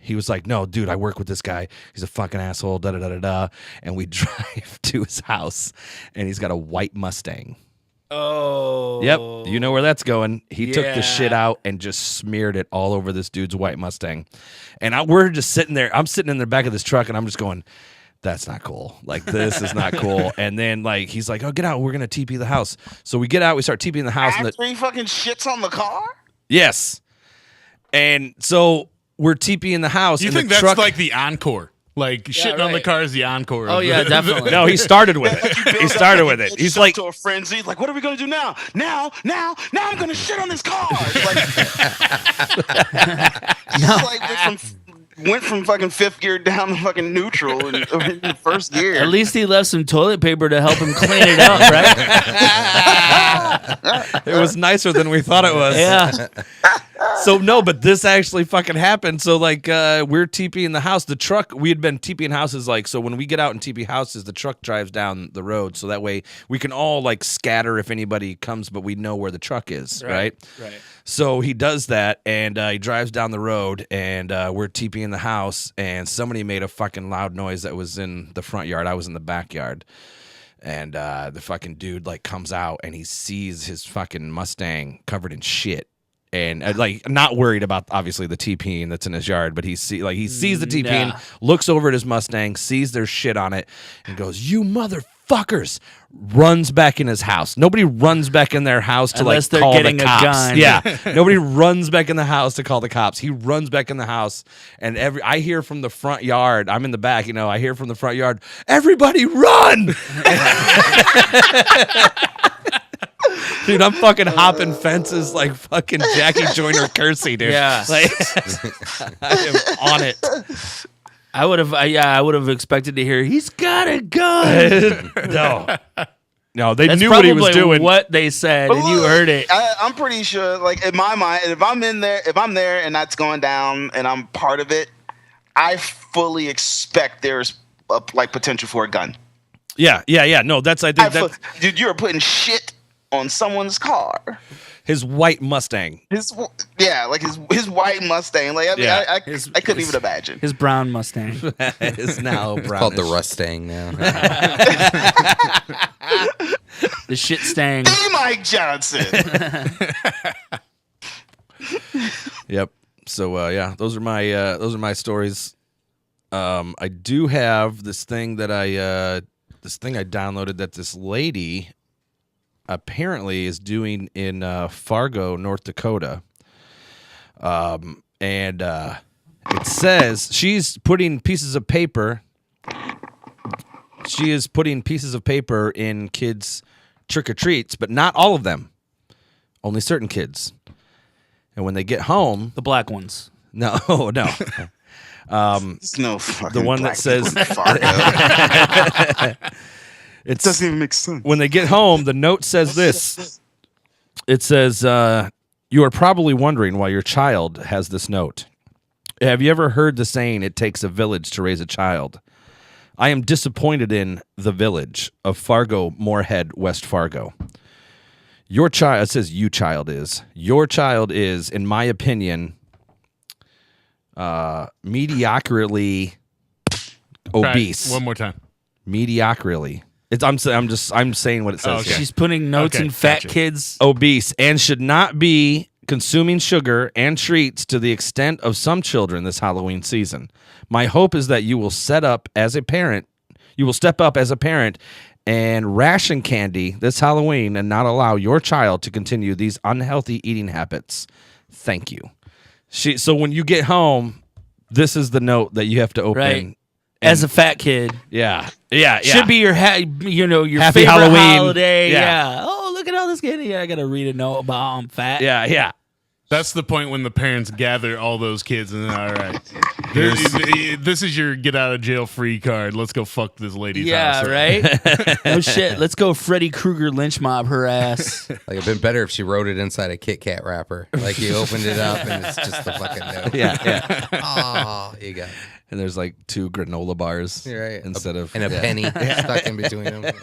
he was like, no, dude, I work with this guy. He's a fucking asshole, da-da-da-da-da. And we drive to his house, and he's got a white Mustang. Oh. Yep. You know where that's going. He took the shit Yeah. out and just smeared it all over this dude's white Mustang. And we're just sitting there. I'm sitting in the back of this truck, and I'm just going, that's not cool. Like, this is not cool. And then, like, he's like, oh, get out. We're going to TP the house. So we get out. We start TPing the house. And After he fucking shits on the car? yes. And so we're TPing the house. You and think the that's truck, like the encore? Like shitting on the right. car is the encore. Oh, of yeah, the- definitely. No, he started with it. He started with it. He's like, to a frenzy. Like, what are we gonna do now? Now, I'm gonna shit on this car. It's like, went from fucking fifth gear down to fucking neutral in the first gear. At least he left some toilet paper to help him clean it up, right? it was nicer than we thought it was. Yeah. So no, but this actually fucking happened. So like we're TPing the house. The truck, we had been TPing houses like, so when we get out and TP houses, the truck drives down the road. So that way we can all like scatter if anybody comes, but we know where the truck is, right? Right. So he does that, and he drives down the road, and we're TPing the house, and somebody made a fucking loud noise that was in the front yard. I was in the backyard. And the fucking dude like comes out, and he sees his fucking Mustang covered in shit. And like not worried about obviously the TPing that's in his yard, but he sees the TPing, Nah. looks over at his Mustang, sees there's shit on it, and goes, "You motherfuckers!" Runs back in his house. Nobody runs back in their house to Unless like they're call getting the a cops. gun. Yeah, nobody runs back in the house to call the cops. He runs back in the house, and I hear from the front yard. I'm in the back, I hear from the front yard, "Everybody run!" Dude, I'm fucking hopping fences like fucking Jackie Joyner Kersey, dude. Yeah. Like, I am on it. I would have expected to hear, he's got a gun. No, they That's knew what he was probably doing. what they said, But and you look, heard it. I'm pretty sure, like in my mind, if I'm there and that's going down and I'm part of it, I fully expect there's like potential for a gun. Yeah. No, that's I think that's Dude, you were putting shit on someone's car. his white Mustang. Like his white Mustang. Like I mean, Yeah. I couldn't even imagine. His brown Mustang. Is now It's called the brownish. Rustang now. The shit stang. Hey, Mike Johnson. Yep. So yeah, those are my stories. I do have this thing that I downloaded that this lady apparently is doing in Fargo, North Dakota. And it says she's putting pieces of paper. She is putting pieces of paper in kids' trick or treats, but not all of them. Only certain kids. And when they get home, The black ones. no. There's no fucking The one that black says- people in Fargo. It doesn't even make sense. When they get home, the note says this. It says, you are probably wondering why your child has this note. Have you ever heard the saying, it takes a village to raise a child? I am disappointed in the village of Fargo, Moorhead, West Fargo. Your child, it says your child is, in my opinion, mediocrily obese. One more time. Mediocrily. I'm saying what it says. Okay. here. She's putting notes Okay, in fat gotcha. kids. Obese and should not be consuming sugar and treats to the extent of some children this Halloween season. My hope is that you will step up as a parent and ration candy this Halloween and not allow your child to continue these unhealthy eating habits. Thank you. So when you get home, this is the note that you have to open. Right. As a fat kid. Yeah. Should be your your Happy favorite Halloween. holiday. Yeah. Yeah. Oh, look at all this candy. Yeah, I gotta read a note about I'm fat. Yeah. That's the point when the parents gather all those kids and then, all right, this is your get out of jail free card. Let's go fuck this lady's house. Yeah, right? Oh shit. Let's go Freddy Krueger lynch mob her ass. Like it'd been better if she wrote it inside a Kit Kat wrapper. Like you opened it up and it's just the fucking note. Yeah. Oh, you got it. And there's like 2 granola bars You're right. instead of and a penny stuck in between them.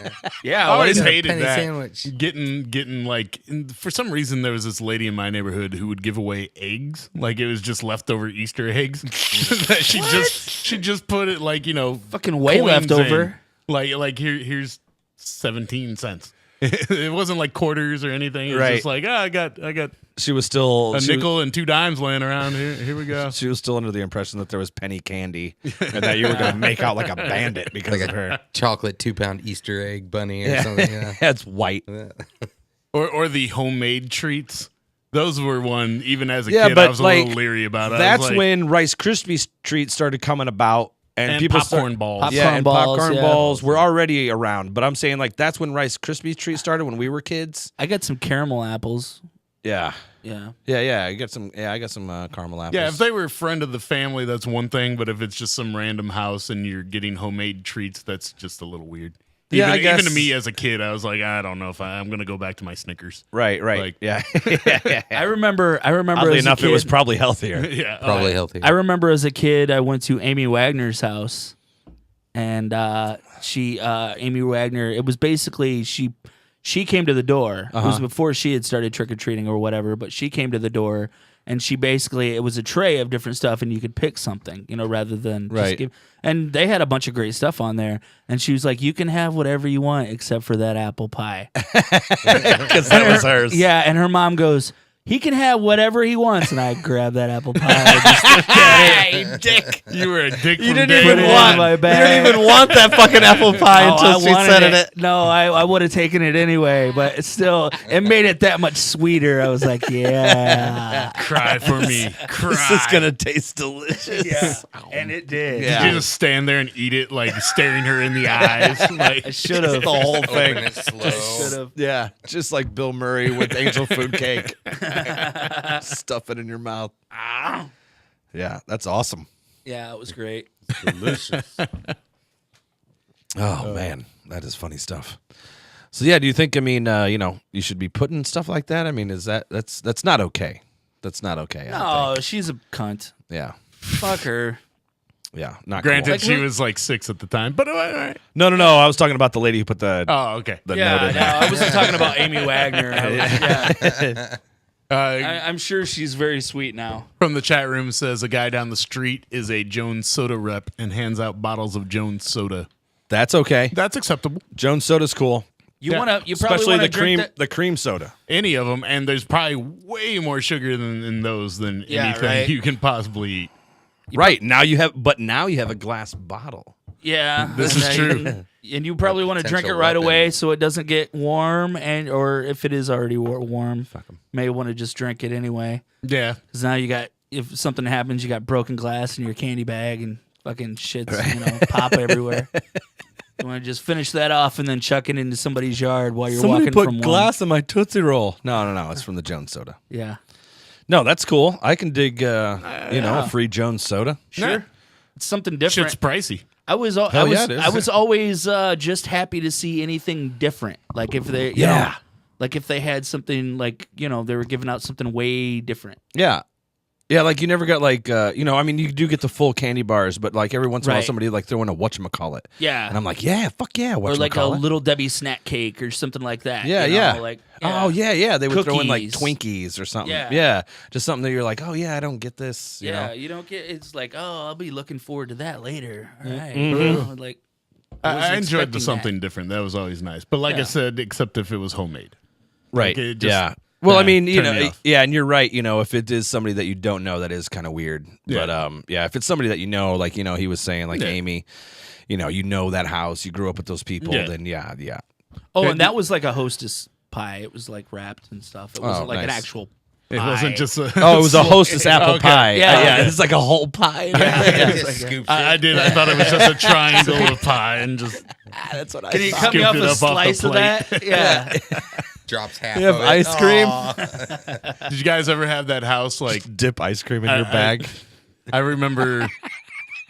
Yeah, I always a hated penny that. sandwich. Getting like, for some reason, there was this lady in my neighborhood who would give away eggs, like it was just leftover Easter eggs. That she just put it like Fucking way coins leftover. in. Like here's 17 cents. It wasn't like quarters or anything. It was Right. just like, I got she was still a nickel and 2 dimes laying around. Here we go. She was still under the impression that there was penny candy and that you were going to make out like a bandit because Like of her. a chocolate 2-pound Easter egg bunny or something. Yeah. That's white. Or the homemade treats. Those were one, even as a Yeah, kid, but I was a like little leery about it. I was that's like, when Rice Krispies treats started coming about, and, and people popcorn balls. Pop- Yeah, Popcorn and balls, popcorn yeah. balls were already around. But I'm saying like that's when Rice Krispies treats started when we were kids. I got some caramel apples. Yeah, Yeah. I got some. Yeah, I got some caramel apples. Yeah, if they were a friend of the family, that's one thing. But if it's just some random house and you're getting homemade treats, that's just a little weird. Yeah, I even guess- to me as a kid, I was like, I don't know if I'm going to go back to my Snickers. right. Like- yeah. I remember Oddly as enough, a kid, it was probably healthier. Yeah, Probably healthy. I remember as a kid, I went to Amy Wagner's house, and Amy Wagner. It was basically she came to the door. It was before she had started trick or treating or whatever, but she came to the door, and she basically it was a tray of different stuff, and you could pick something, rather than just Right. give. And they had a bunch of great stuff on there, and she was like, "You can have whatever you want except for that apple pie." Because that was hers. Yeah, and her mom goes, "He can have whatever he wants," and I grabbed that apple pie. I just dick. you were a dick. You from didn't day put even it one. want. in my You bag. didn't even want that fucking apple pie Oh, until I she wanted said it. No, I would have taken it anyway, but it still, it made it that much sweeter. I was like, yeah. Cry for me. Cry. This is gonna taste delicious. Yeah. And it did. Yeah. Did you just stand there and eat it, like staring her in the eyes? Like, I should have. The whole Open thing. it slow. Should have. Yeah, just like Bill Murray with angel food cake. Stuff it in your mouth. Yeah, that's awesome. Yeah, it was great. Delicious. Oh man, that is funny stuff. So yeah, do you think? I mean, you should be putting stuff like that. I mean, that's not okay. That's not okay. I don't No, she's a cunt. think. Yeah. Fuck her. Yeah, not Granted, cool. she was like 6 at the time, but all right. No. I was talking about the lady who put the Oh, okay. the Yeah, note in no, there. I wasn't talking about Amy Wagner. Yeah. Uh, I'm sure she's very sweet now. from the chat room says a guy down the street is a Jones Soda rep and hands out bottles of Jones Soda. That's okay. That's acceptable. Jones Soda's cool, You Yeah. want to? You probably especially want to the cream drink the cream soda. Any of them, and there's probably way more sugar than those than Yeah, anything right. you can possibly eat. Right now you have a glass bottle. Yeah, This is true. And you probably want to drink it Potential right weapon. away so it doesn't get warm, or if it is already warm, may want to just drink it anyway. Yeah. Because now if something happens, you got broken glass in your candy bag and fucking shits, pop everywhere. You want to just finish that off and then chuck it into somebody's yard while you're walking from one. in my Tootsie Roll. No, it's from the Jones Soda. Yeah, No, that's cool. I can dig, a free Jones Soda. sure. It's something different. Shit's pricey. I was yeah, it is. I was always just happy to see anything different. Like if they like if they had something like they were giving out something way different. Yeah. Yeah, like you never got like you do get the full candy bars, but like every once in a while Right. somebody like throw in a whatchamacallit. Yeah. And I'm like, yeah, fuck yeah, Or like a whatchamacallit. little Debbie snack cake or something like that. Yeah, you know, yeah. Like Oh yeah. They would throw in like Cookies. Twinkies or something. Yeah. Yeah. Just something that you're like, oh yeah, I don't get this. You Yeah, know? you don't get. It's like, oh, I'll be looking forward to that later. All right, like I wasn't enjoyed the expecting something different. That was always nice. But like I Yeah. said, except if it was homemade. Right. Like, it just- yeah. Well, I yeah, mean, turned me off. yeah, and you're right. If it is somebody that you don't know, that is kind of weird. Yeah. But if it's somebody that you know, like he was saying, like Yeah. Amy, you know that house, you grew up with those people, Yeah. then yeah. Oh, and that was like a Hostess pie. It was like wrapped and stuff. It wasn't like an nice. actual. It pie. wasn't just a. Oh, it was a Hostess apple Okay. pie. Yeah. It's like a whole pie. Just scoops I did. I thought it was just a triangle of pie and just. That's what I Can you thought. cut me Scooped off it a up off the slice of plate. that? Yeah. drops half You have of it. ice cream? Aw. Did you guys ever have that house like? Dip ice cream in your bag. I remember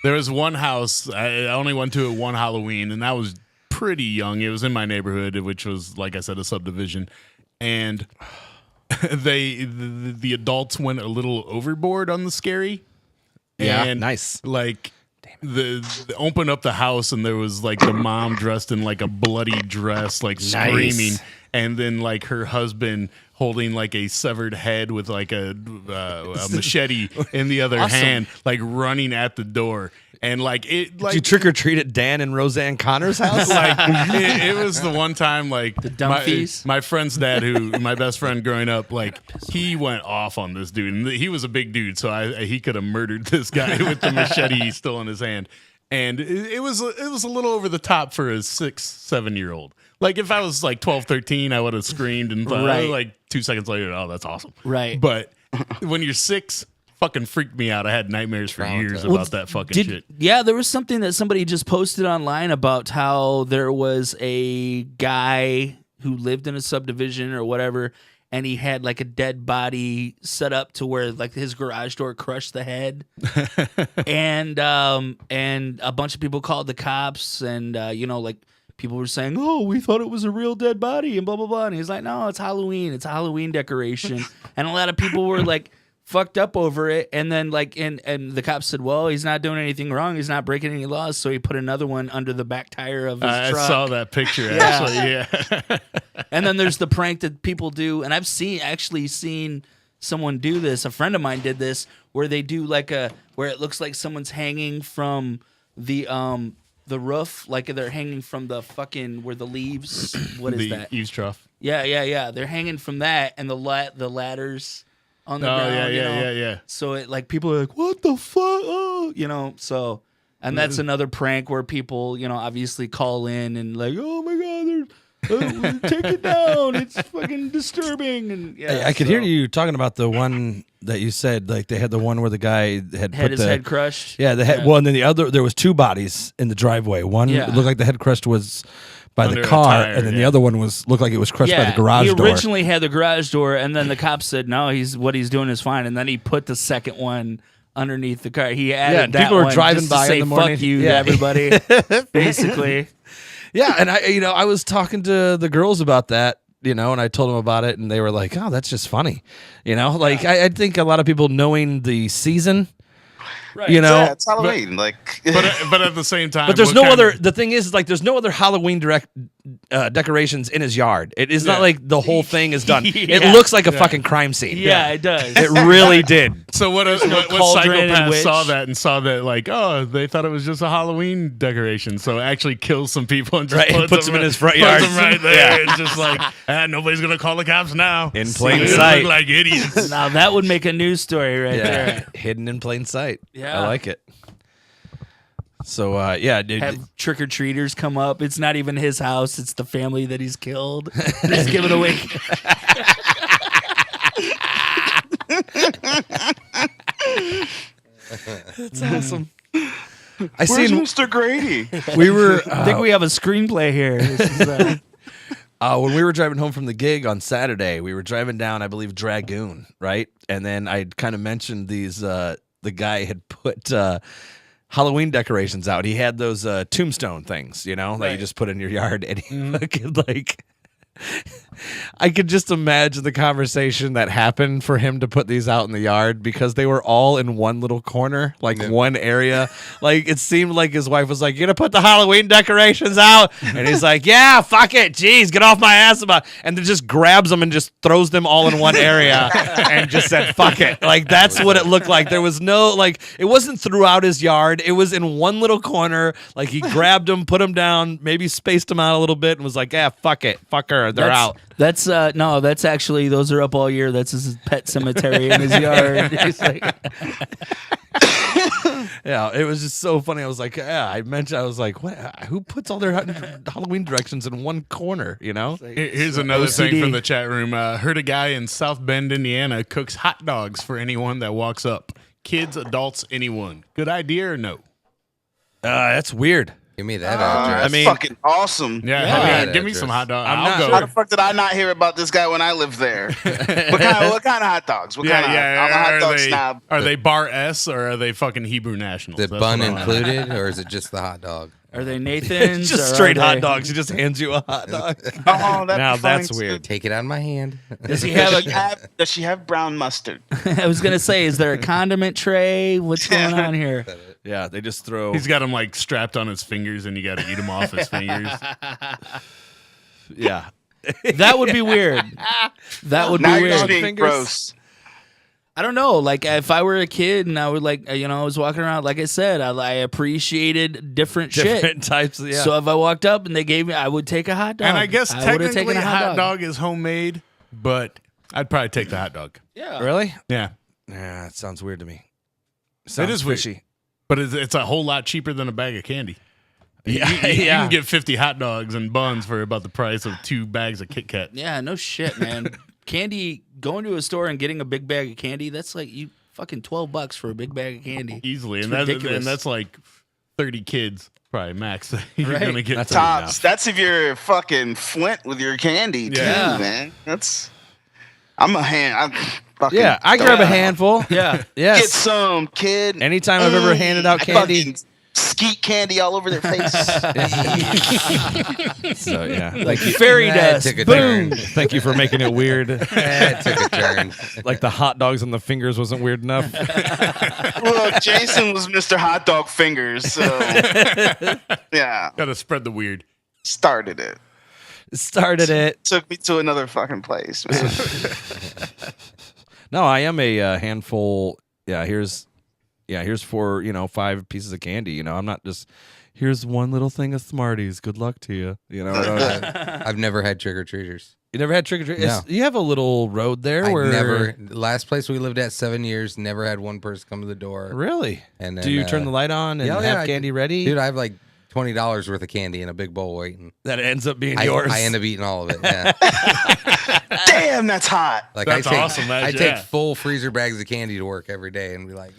there was one house I only went to it one Halloween, and I was pretty young. It was in my neighborhood, which was, like I said, a subdivision, and the adults went a little overboard on the scary. Yeah, And, nice. Like the open up the house, and there was like the mom dressed in like a bloody dress, like screaming, and then like her husband holding like a severed head with like a machete in the other hand, like running at the door. And like it, like Did you trick or treat at Dan and Roseanne Connor's house? like it was the one time like the Dumfies? my friend's dad, who my best friend growing up, like he went off on this dude, and he was a big dude, so he could have murdered this guy with the machete still in his hand. And it was a little over the top for a 6-7 year old. Like if I was like 12, 13, I would have screamed and thought, Right. like 2 seconds later, oh, that's awesome. Right. But when you're 6, fucking freaked me out. I had nightmares for years Well, about that fucking shit. Yeah, there was something that somebody just posted online about how there was a guy who lived in a subdivision or whatever, and he had like a dead body set up to where like his garage door crushed the head, and a bunch of people called the cops, and like people were saying, "Oh, we thought it was a real dead body," and blah blah blah, and he's like, "No, it's Halloween. It's a Halloween decoration," and a lot of people were like fucked up over it, and then like and the cops said, well, he's not doing anything wrong, he's not breaking any laws, so he put another one under the back tire of his I truck. saw that picture actually. Yeah. And then there's the prank that people do, and I've actually seen someone do this. A friend of mine did this, where they do like where it looks like someone's hanging from the roof, like they're hanging from the fucking where the leaves. What is the that? eaves trough. Yeah. They're hanging from that, and the ladders on the ground. Yeah. So it like people are like, what the fuck? Oh, so, and that's another prank where people, obviously call in and like, oh my god, take it down. It's fucking disturbing. And yeah, I could hear you talking about the one that you said, like they had the one where the guy had had put his head crushed. Yeah, the head. Well, and then the other, there was two bodies in the driveway. One Yeah. looked like the head crushed was by Under the a car, tire, and then the yeah. other one looked like it was crushed by the Yeah, garage he door. originally had the garage door, and then the cops said, no, what he's doing is fine. And then he put the second one underneath the car. He added and that people were one driving just by to in say the morning. fuck you to Yeah. everybody, basically. Yeah, and I was talking to the girls about that, and I told them about it, and they were like, "Oh, that's just funny," like I think a lot of people knowing the season, You know, Yeah, it's Halloween. But at the same time, but there's what no kind other. of- The thing is, like, there's no other Halloween decorations in his yard. It is not like the whole thing is done. It Yeah. looks like a fucking crime scene. Yeah, it does. It really did. So what cauldron and psychopath witch. saw that and saw that like, oh, they thought it was just a Halloween decoration, so actually kills some people and just Right, puts them in his front puts yard. them right there. Yeah. And just like, nobody's gonna call the cops now. In plain They sight. look like idiots. Now that would make a news story right Yeah, there. hidden in plain sight. Yeah. I like it. So yeah, dude. Have trick or treaters come up. It's not even his house. It's the family that he's killed. He's giving away. That's awesome. I Where's seen Mr. Grady? we were I think we have a screenplay here. This is, when we were driving home from the gig on Saturday. We were driving down, I believe, Dragoon, right? And then I kind of mentioned these. The guy had put Halloween decorations out. He had those tombstone things, you know, that you just put in your yard, and he fucking like. I could just imagine the conversation that happened for him to put these out in the yard because they were all in one little corner, like one area. Like it seemed like his wife was like, "You're gonna put the Halloween decorations out," and he's like, "Yeah, fuck it, jeez, get off my ass about," and then just grabs them and just throws them all in one area and just said, "Fuck it." Like that's what it looked like. There was no like, it wasn't throughout his yard. It was in one little corner. Like he grabbed them, put them down, maybe spaced them out a little bit, and was like, "Yeah, fuck it, fuck her, they're out." That's no. That's actually those are up all year. That's his pet cemetery in his yard. He's like, Yeah, it was just so funny. I was like, I was like, what? Who puts all their Halloween directions in one corner? You know? Here's another OCD. thing from the chat room. Heard a guy in South Bend, Indiana, cooks hot dogs for anyone that walks up. Kids, adults, anyone. Good idea or no? That's weird. Give me that address. I mean- fucking Awesome. Yeah, Yeah. give me some hot dogs. I'm I'll not- go. How the fuck did I not hear about this guy when I lived there? What kind of hot dogs? I'm a hot dog snob. Are they bar S or are they fucking Hebrew Nationals? Is the That's bun what I want. included, or is it just the hot dog? are they Nathan's? Just or straight are hot they- dogs. He just hands you a hot dog. Oh, Now fine that's too. weird. Take it out of my hand. Does he have Does she have brown mustard? I was gonna say, is there a condiment tray? What's going on here? Yeah, they just throw. He's got them like strapped on his fingers, and you got to eat them off his fingers. Yeah. That would be weird. That would Now be you're just weird. being Fingers. gross. I don't know. Like if I were a kid and I would I was walking around. Like I said, I appreciated different shit. Different types. Yeah. So if I walked up and they gave me, I would take a hot dog. And I guess I would have technically taken a hot dog is homemade, but I'd probably take the hot dog. Yeah. really? Yeah. Yeah, it sounds weird to me. Sounds is weird. fishy. But it's a whole lot cheaper than a bag of candy. Yeah, You yeah. can get 50 hot dogs and buns for about the price of 2 bags of Kit Kat. Yeah. No shit, man. Candy. Going to a store and getting a big bag of candy. That's like you fucking $12 for a big bag of candy. Easily. It's And ridiculous. that's like 30 kids, probably max. You're Right. going to get That's Tops. enough. That's if you're fucking Flint with your candy, too, Yeah. man. I'm a hand. I'm fucking. Yeah, I grab a Yeah. handful. Yeah. Get Yes. some, kid. Anytime I've ever handed out I candy. fucking skeet candy all over their face. So yeah. Like fairy That dust. took a Boom. turn. Thank you for making it weird. That took a turn. Like the hot dogs on the fingers wasn't weird enough. Look, Jason was Mr. Hot Dog Fingers, so yeah, Got to spread the weird. started it. Started it. Took me to another fucking place, man. No, I am a handful. Yeah, here's 4, 5 pieces of candy. I'm not just, here's one little thing of Smarties. Good luck to you. I've never had trick or treaters. You never had trick or treat? No. You have a little road there I where never. Last place we lived at 7 years, never had one person come to the door. Really? And then, Do you turn the light on and yeah, have I candy do. ready? Dude, I have like $20 worth of candy in a big bowl waiting. that ends up being yours. I end up eating all of it. Yeah. Damn, that's hot. Like That's I take, awesome, I man. take Yeah. full freezer bags of candy to work every day and be like,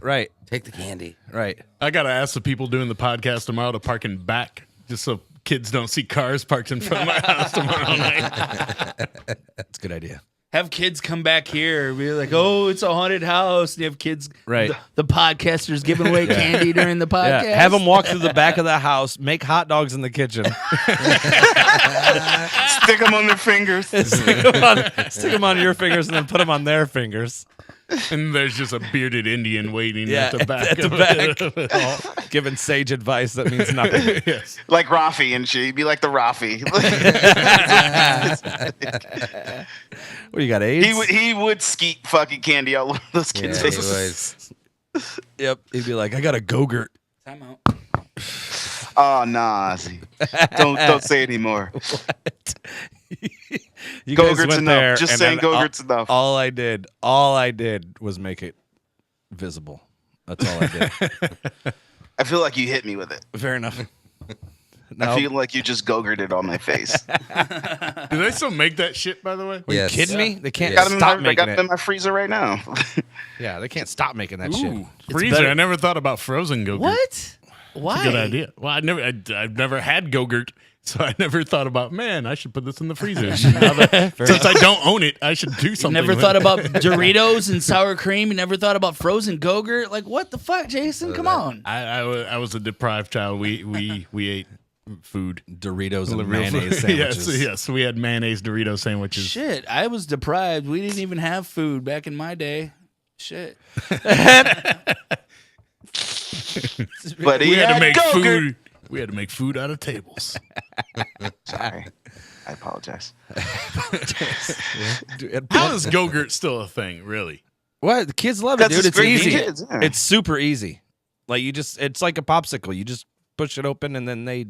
Right, take the candy. right. I got to ask the people doing the podcast tomorrow to park in back just so kids don't see cars parked in front of my house tomorrow night. That's a good idea. Have kids come back here. Be like, oh, it's a haunted house. And you have kids, Right. The podcasters giving away candy during the podcast. Yeah, have them walk through the back of the house, make hot dogs in the kitchen, Stick them on their fingers. stick them on your fingers, and then put them on their fingers. And there's just a bearded Indian waiting Yeah, at the back. at the back. Giving sage advice that means nothing. Yes. Like Rafi and shit. He'd be like the Rafi. What, you got AIDS? he would skeet fucking candy all over those Yeah, kids' he faces. was. Yep. He'd be like, I got a Go-Gurt. Time out. Oh, nah. Ozzy. Don't say anymore. You guys Go-Gurt's went enough. there, Just and saying then Go-Gurt's enough. All I did was make it visible. That's all I did. I feel like you hit me with it. Fair enough. I feel like you just Go-Gurted on my face. Do they still make that shit, by the way? Are Yes. you kidding me? They can't Yeah. stop I making got them in it. my freezer right now. Yeah, they can't stop making that shit. Ooh, freezer. better- I never thought about frozen Go-Gurt. What? Why? Good idea. Well, I've never had Go-Gurt, so I never thought about, man, I should put this in the freezer. Since I don't own it, I should do You something. never with thought it. about Doritos and sour cream? You never thought about frozen Go-Gurt? Like, what the fuck, Jason? Come on. I was a deprived child. We ate food. Doritos and Real mayonnaise food. Yes, sandwiches. yes. We had mayonnaise Dorito sandwiches. Shit, I was deprived. We didn't even have food back in my day. Shit. But he We had to make Go-Gurt. food. We had to make food out of tables. Sorry. I apologize. Dude, How is Go-Gurt still a thing, really? what? The kids love it, That's dude. just It's great for easy. kids, yeah. It's super easy. Like it's like a popsicle. You just push it open and then they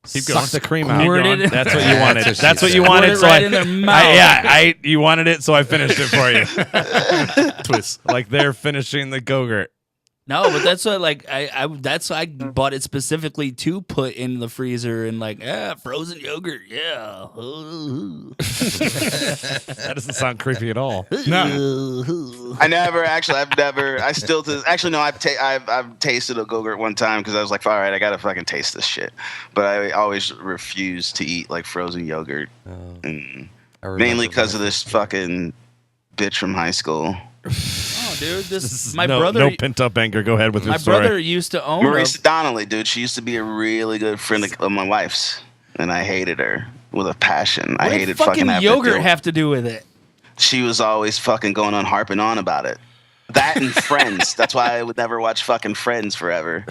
Keep suck going. the cream Squirt out. it. That's what you wanted. That's what she That's what said. you wanted. Squirt it right in their mouth. You wanted it, so I finished it for you. Twist. Like they're finishing the Go-Gurt. No, but that's what that's why I bought it specifically to put in the freezer and frozen yogurt. Yeah. That doesn't sound creepy at all. No. I never actually. I still to actually no. I've tasted a Go-Gurt one time because I was like, all right, I gotta fucking taste this shit. But I always refuse to eat like frozen yogurt, I remember mainly because that. of this fucking bitch from high school. Oh, dude, this no pent up anger. Go ahead with your my story. brother used to own Marisa Donnelly, dude. She used to be a really good friend of my wife's, and I hated her with a passion. I What did hated fucking having to yogurt deal- have to do with it? She was always fucking going on harping on about it. That and Friends. That's why I would never watch fucking Friends forever.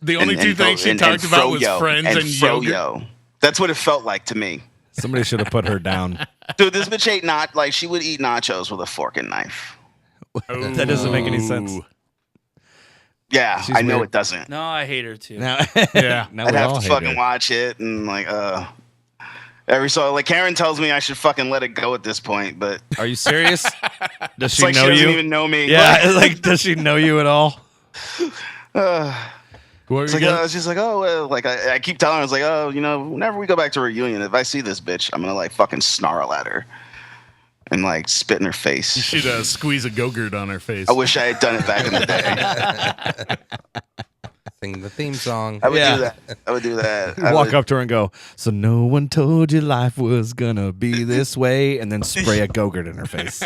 The only two things she talked about was friends and yogurt. Froyo. That's what it felt like to me. Somebody should have put her down. Dude, this bitch ate she would eat nachos with a fork and knife. That doesn't make any sense. Ooh. Yeah, She's I know weird. it doesn't. No, I hate her too. Now, Yeah. now I'd we have all to hate fucking her. watch it and like Karen tells me I should fucking let it go at this point, but Are you serious? Does it's she like know she doesn't you? even know me. Yeah, like does she know you at all? What It's were like, you I was just like, oh, well, like I keep telling her, I was like, oh, whenever we go back to a reunion, if I see this bitch, I'm gonna like fucking snarl at her and like spit in her face. You should squeeze a Go-Gurt on her face. I wish I had done it back in the day. Sing the theme song. I would Yeah. do that. I would do that. I Walk would- up to her and go, so no one told you life was gonna be this way, and then spray a Go-Gurt in her face.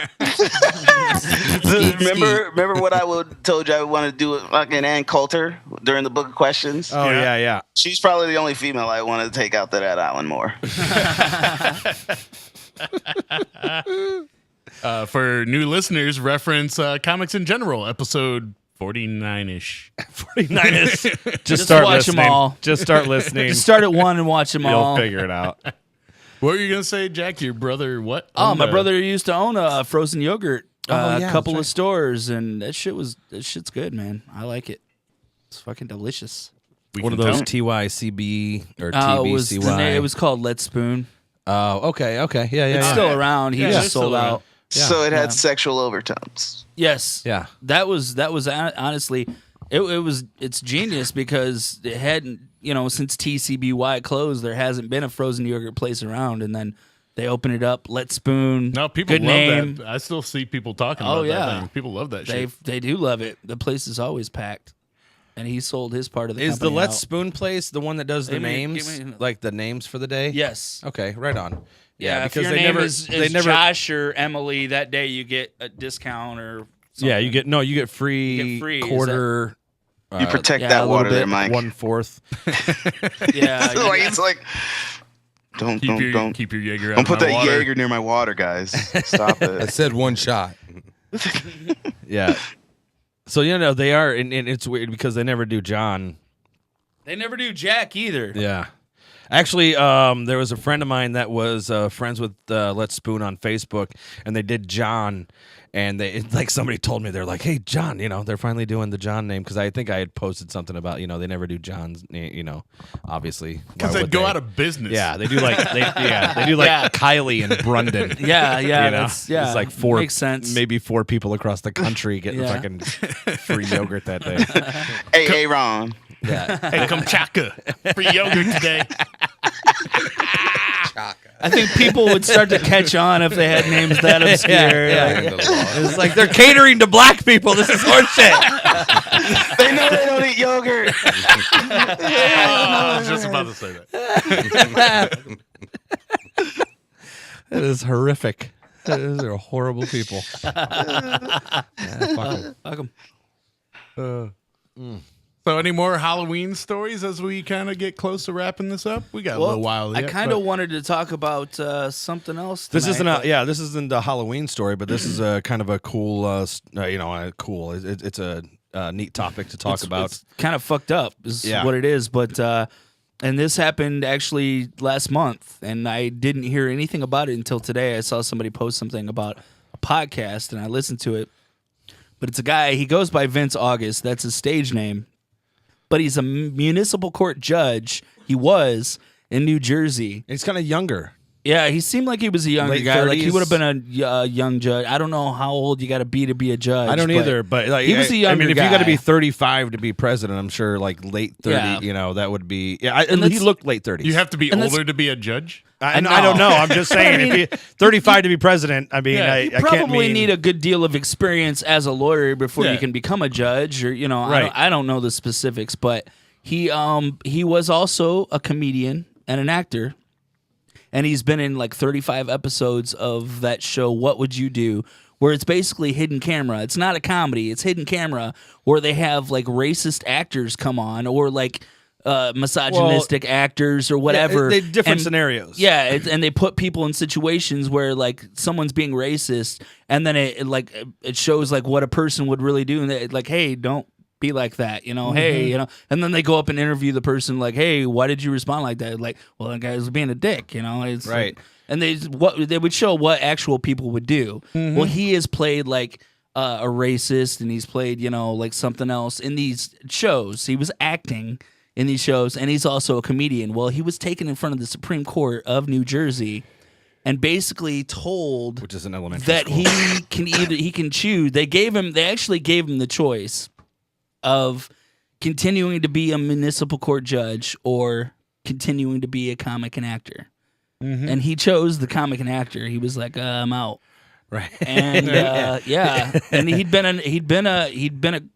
remember what I told you I wanted to do with fucking Ann Coulter during the Book of Questions? Oh yeah. She's probably the only female I wanted to take out to that island more. For new listeners, reference Comics in General, episode 49-ish. 49 is Just start watch 'em listening. all. Just start listening. Just start at one and watch them You'll all. figure it out. What were you going to say, Jack? Your brother, what? Oh, owned my a- brother used to own a frozen yogurt, Oh, yeah, a couple that's of stores, and that shit's good, man. I like it. It's fucking delicious. We One of can those tell. TYCB or It was TBCY. it was called Let's Spoon. Oh, okay. Yeah. It's still around. He Yeah, just it's sold still around. out. Yeah, So it had yeah. sexual overtones. Yes. Yeah. That was honestly, it's genius because it hadn't, since TCBY closed, there hasn't been a frozen yogurt place around, and then they open it up. Let's Spoon. No, people Good love name. that. I still see people talking Oh, about yeah. that thing. People love that They shit. they do love it. The place is always packed, and he sold his part of the. Is the company Let's out. Spoon place the one that does the Give me- names, give me- like the names for the day? Yes. Okay, right on. Yeah, if because your they name never, is they never. Josh or Emily, that day you get a discount or something. Yeah, you get free, You get free, is quarter. You protect yeah, a that little water there, bit, Mike. 1/4. Yeah, you Like, get- it's like, don't Keep your Jaeger out don't of put my that water. Jaeger near my water, guys. Stop I it. said one shot. Yeah. So they are, and it's weird because they never do John. They never do Jack either. Yeah. Actually, there was a friend of mine that was friends with Let's Spoon on Facebook, and they did John, and somebody told me, they're like, "Hey, John, they're finally doing the John name," because I think I had posted something about they never do John's name, obviously Because they'd go out of business. Yeah, they do like Kylie and Brendan. Yeah, It's like four, makes sense. maybe 4 people across the country getting fucking free yogurt that day. Hey, Ron. Yeah. Hey, come Chaka. Free yogurt today. I think people would start to catch on if they had names that obscure. Yeah. It's like they're catering to black people. This is horseshit. They know they don't eat yogurt. I was just about to say that. That is horrific. Those are horrible people. Fuck 'em. Fuck 'em. So, any more Halloween stories as we kind of get close to wrapping this up? We got a little while I yet. kind of wanted to talk about something else. This tonight, isn't this isn't a Halloween story, but this is a kind of a cool, cool. It's a neat topic to talk about. It's kind of fucked up is Yeah. what it is, but and this happened actually last month, and I didn't hear anything about it until today. I saw somebody post something about a podcast, and I listened to it. But it's a guy. He goes by Vince August. That's his stage name. But he's a municipal court judge. He was in New Jersey. It's kind of younger. Yeah, he seemed like he was a younger Late guy. Like he 30s. would have been a young judge. I don't know how old you got to be a judge. I don't either, but like he was a younger if guy. you got to be 35 to be president, I'm sure like late 30. Yeah. That would be. Yeah, And he that's- looked late 30s. You have to be And that's- older to be a judge? I don't know. I'm just saying, I mean- if you 35 to be president, I mean, Yeah, I You can't probably mean, need a good deal of experience as a lawyer before Yeah. you can become a judge, or Right. I don't know the specifics, but he was also a comedian and an actor, and he's been in like 35 episodes of that show What Would You Do, where it's basically hidden camera. It's not a comedy, it's hidden camera, where they have like racist actors come on, or like misogynistic actors or whatever. they different And- scenarios. Yeah, and they put people in situations where like someone's being racist, and then it shows like what a person would really do, and they, like, hey, don't be like that, hey, and then they go up and interview the person, like, hey, why did you respond like that? Like, well, that guy was being a dick, it's Right. like- and they would show what actual people would do. Well, he has played like a racist, and he's played like something else in these shows. He was acting in these shows, and he's also a comedian. Well, he was taken in front of the Supreme Court of New Jersey and basically told which is an elementary that school. he can choose. They actually gave him the choice of continuing to be a municipal court judge or continuing to be a comic and actor. And he chose the comic and actor. He was like, I'm out. Right. And and he'd been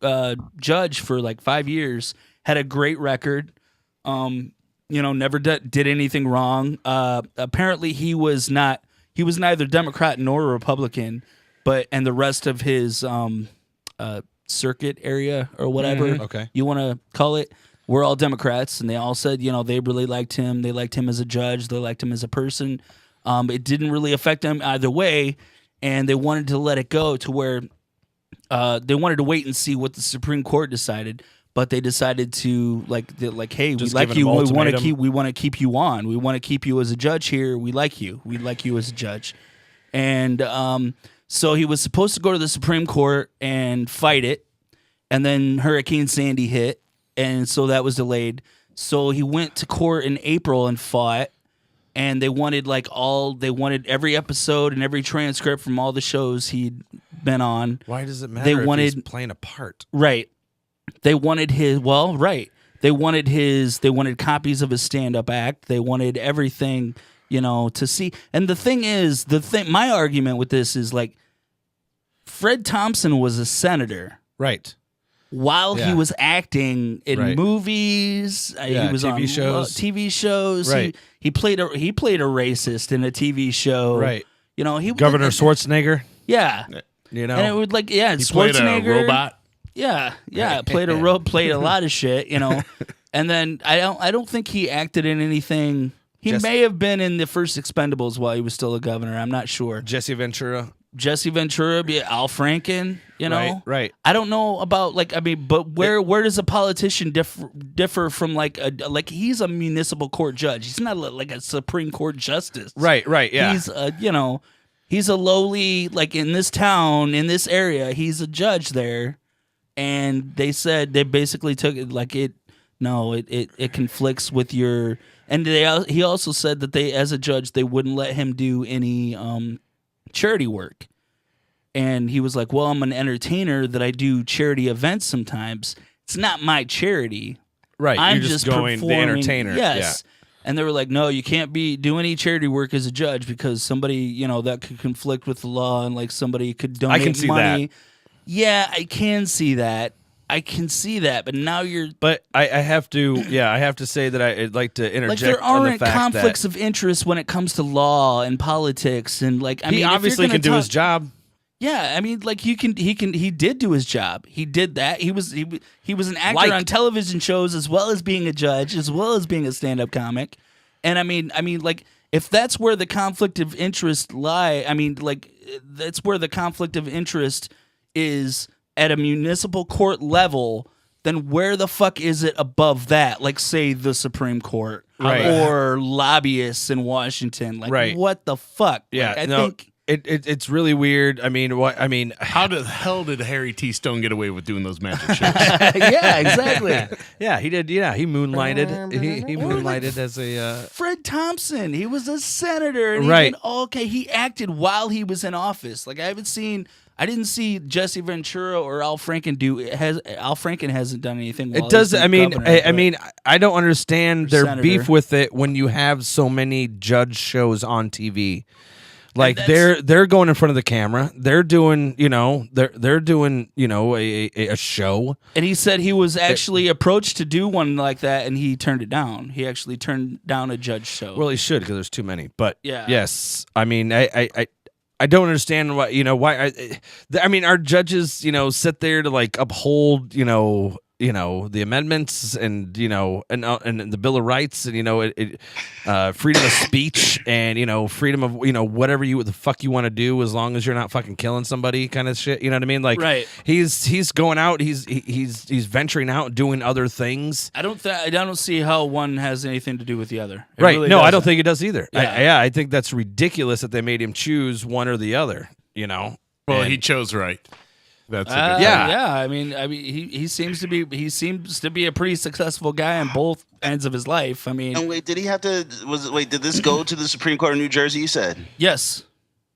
a judge for like 5 years. Had a great record. Never did anything wrong. Apparently, he was neither Democrat nor Republican, and the rest of his circuit area or whatever Okay. you want to call it, we're all Democrats, and they all said they really liked him. They liked him as a judge. They liked him as a person. It didn't really affect them either way, and they wanted to let it go to where they wanted to wait and see what the Supreme Court decided. But they decided to hey, Just we like giving you. them We want to ultimatum. keep you on. We want to keep you as a judge here. We like you. We like you as a judge. And so he was supposed to go to the Supreme Court and fight it, and then Hurricane Sandy hit, and so that was delayed. So he went to court in April and fought, and they wanted every episode and every transcript from all the shows he'd been on. Why does it matter They if he's wanted- playing a part? Right. They wanted They wanted copies of his stand-up act. They wanted everything, to see. And the thing is, my argument with this is like Fred Thompson was a senator Right. while he Yeah. was acting in Right. movies. Yeah, he was TV on shows. TV shows. Right. He played a racist in a TV show. Right. He Governor Schwarzenegger, Yeah. you know. And it would He played a Schwarzenegger. robot. Yeah, played a lot of shit, And then I don't think he acted in anything. He Just- may have been in the first Expendables while he was still a governor. I'm not sure. Jesse Ventura. Jesse Ventura, be it Al Franken, you know? Right. I don't know about but where does a politician differ from like he's a municipal court judge. He's not like a Supreme Court justice. Right, yeah. He's he's a lowly, like in this town, in this area, he's a judge there. And they said they basically took it like it conflicts with your, and he also said that they, as a judge, they wouldn't let him do any charity work. And he was like, well, I'm an entertainer that I do charity events sometimes. It's not my charity. Right. I'm You're just going the performing. entertainer. Yes. Yeah. And they were like, no, you can't do any charity work as a judge because somebody, that could conflict with the law and like somebody could donate I can see money. that. Yeah, I can see that. But now you're. But I have to say that I'd like to interject. Like there on the aren't fact conflicts that of interest when it comes to law and politics and like. I he mean, if obviously you're can gonna do his job. Yeah, I mean, like he did do his job. He did that. He was an actor Like- on television shows as well as being a judge, as well as being a stand-up comic. And I mean, like if that's where the conflict of interest lie, I mean, like that's where the conflict of interest is at a municipal court level. Then where the fuck is it above that? Like, say the Supreme Court Right. or lobbyists in Washington. Like, Right. what the fuck? Yeah, Like, I no, think. it's really weird. I mean, How the hell did Harry T. Stone get away with doing those magic shows? Yeah, exactly. yeah, he did. Yeah, he moonlighted. He moonlighted as a. Fred Thompson, he was a senator, and Right. he acted while he was in office. Like I didn't see Jesse Ventura or Al Franken Al Franken hasn't done anything. While It does. he's I been mean, governor, I mean, I don't understand their senator. beef with it when you have so many judge shows on TV. Like that's- they're going in front of the camera. They're doing, they're doing, a show. and he said he was actually approached to do one like that, and he turned it down. He actually turned down a judge show. Well, he should because there's too many. But Yeah. yes, I mean, I don't understand why. I mean, our judges, sit there to like uphold, the amendments and and the Bill of Rights and freedom of speech and freedom of whatever the fuck you want to do as long as you're not fucking killing somebody kind of shit. You know what I mean? Like Right. he's going out, he's venturing out, doing other things. I don't see how one has anything to do with the other. It Right? really No, I don't doesn't. think it does either. Yeah. I think that's ridiculous that they made him choose one or the other. Well, And- he chose right. That's a good Yeah. I mean, he seems to be a pretty successful guy on both ends of his life. I mean, And wait, did he have to? Did this go to the Supreme Court of New Jersey? You said. yes,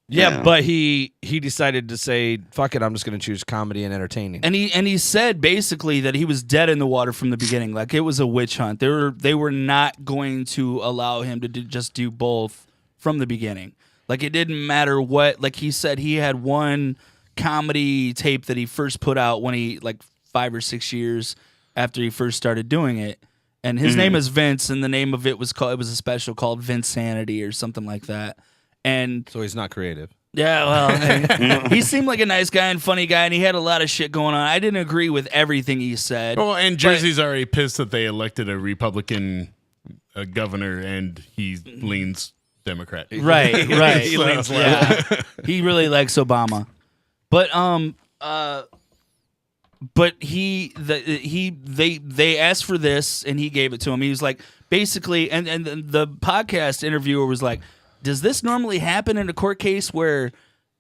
Yeah, but he decided to say, "Fuck it, I'm just going to choose comedy and entertaining." and he said basically that he was dead in the water from the beginning. Like it was a witch hunt. They were not going to allow him to just do both from the beginning. Like it didn't matter what. Like he said, he had one comedy tape that he first put out when he 5 or 6 years after he first started doing it. And his name is Vince, and the name of it was a special called Vinsanity or something like that. And So he's not creative. yeah, well, he seemed like a nice guy and funny guy, and he had a lot of shit going on. I didn't agree with everything he said. Well, and Jersey's already pissed that they elected a Republican governor, and he leans Democrat. Right. He leans Yeah. He really likes Obama. But they asked for this and he gave it to him. He was like basically and the podcast interviewer was like, does this normally happen in a court case where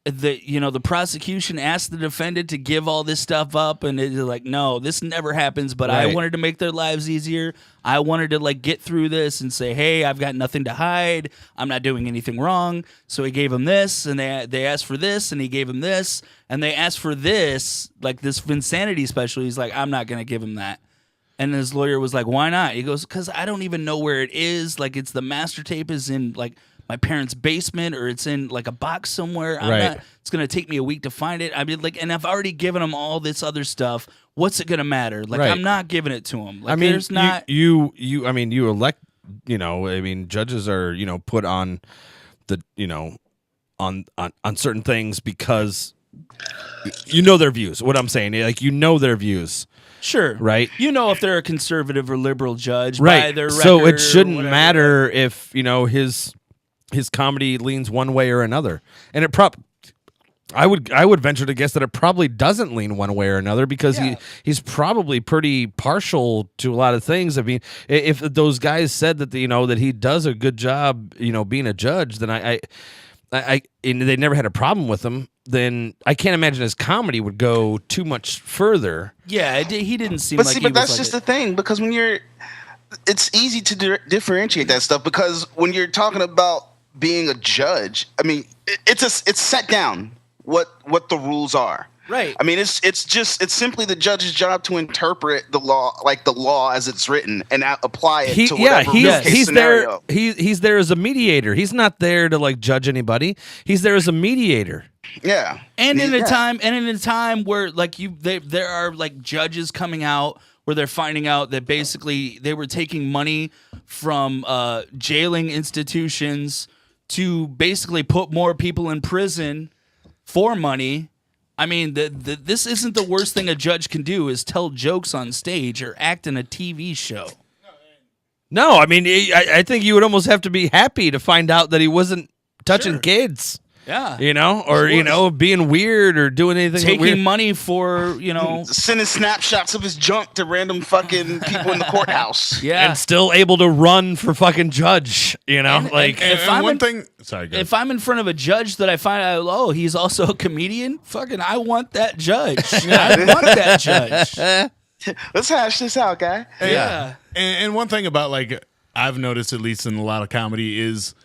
the prosecution asked the defendant to give all this stuff up, and it's like, no, this never happens, but I Right. wanted to make their lives easier. I wanted to get through this and say, hey, I've got nothing to hide. I'm not doing anything wrong. So he gave him this, and they asked for this, and he gave him this, and they asked for this, this Vinsanity special. He's like, I'm not going to give him that. And his lawyer was like, why not? He goes, because I don't even know where it is. It's the master tape is in my parents' basement, or it's in a box somewhere. Right. It's gonna take me a week to find it. I mean, and I've already given him all this other stuff. What's it gonna matter? Right. I'm not giving it to him. I mean, there's not. you elect. Judges are put on the on certain things because their views. What I'm saying, their views. Sure. Right. If they're a conservative or liberal judge, by Right. their So record it shouldn't or whatever. matter if his comedy leans one way or another, and I would venture to guess that it probably doesn't lean one way or another because he's probably pretty partial to a lot of things. I mean, if those guys said that that he does a good job, being a judge, then I and they never had a problem with him, then I can't imagine his comedy would go too much further. Yeah, he didn't seem But like see, he but was that's like just the thing, because it's easy to differentiate that stuff, because when you're talking about being a judge, I mean, it's set down what the rules are. Right. I mean, it's simply the judge's job to interpret the law, like the law as it's written, and apply it to whatever he's scenario. there. He's there as a mediator. He's not there to like judge anybody. He's there as a mediator. Yeah. And in a time where like there are like judges coming out where they're finding out that basically they were taking money from jailing institutions to basically put more people in prison for money. I mean, this isn't the worst thing a judge can do is tell jokes on stage or act in a TV show. No, I mean, I think you would almost have to be happy to find out that he wasn't touching kids. Yeah. Or being weird or doing anything Taking weird. money for, sending snapshots of his junk to random fucking people in the courthouse. Yeah. And still able to run for fucking judge, Sorry, if I'm in front of a judge that I find out, he's also a comedian, fucking I want that judge. I want that judge. Let's hash this out, guy. Yeah. And one thing about like I've noticed, at least in a lot of comedy, is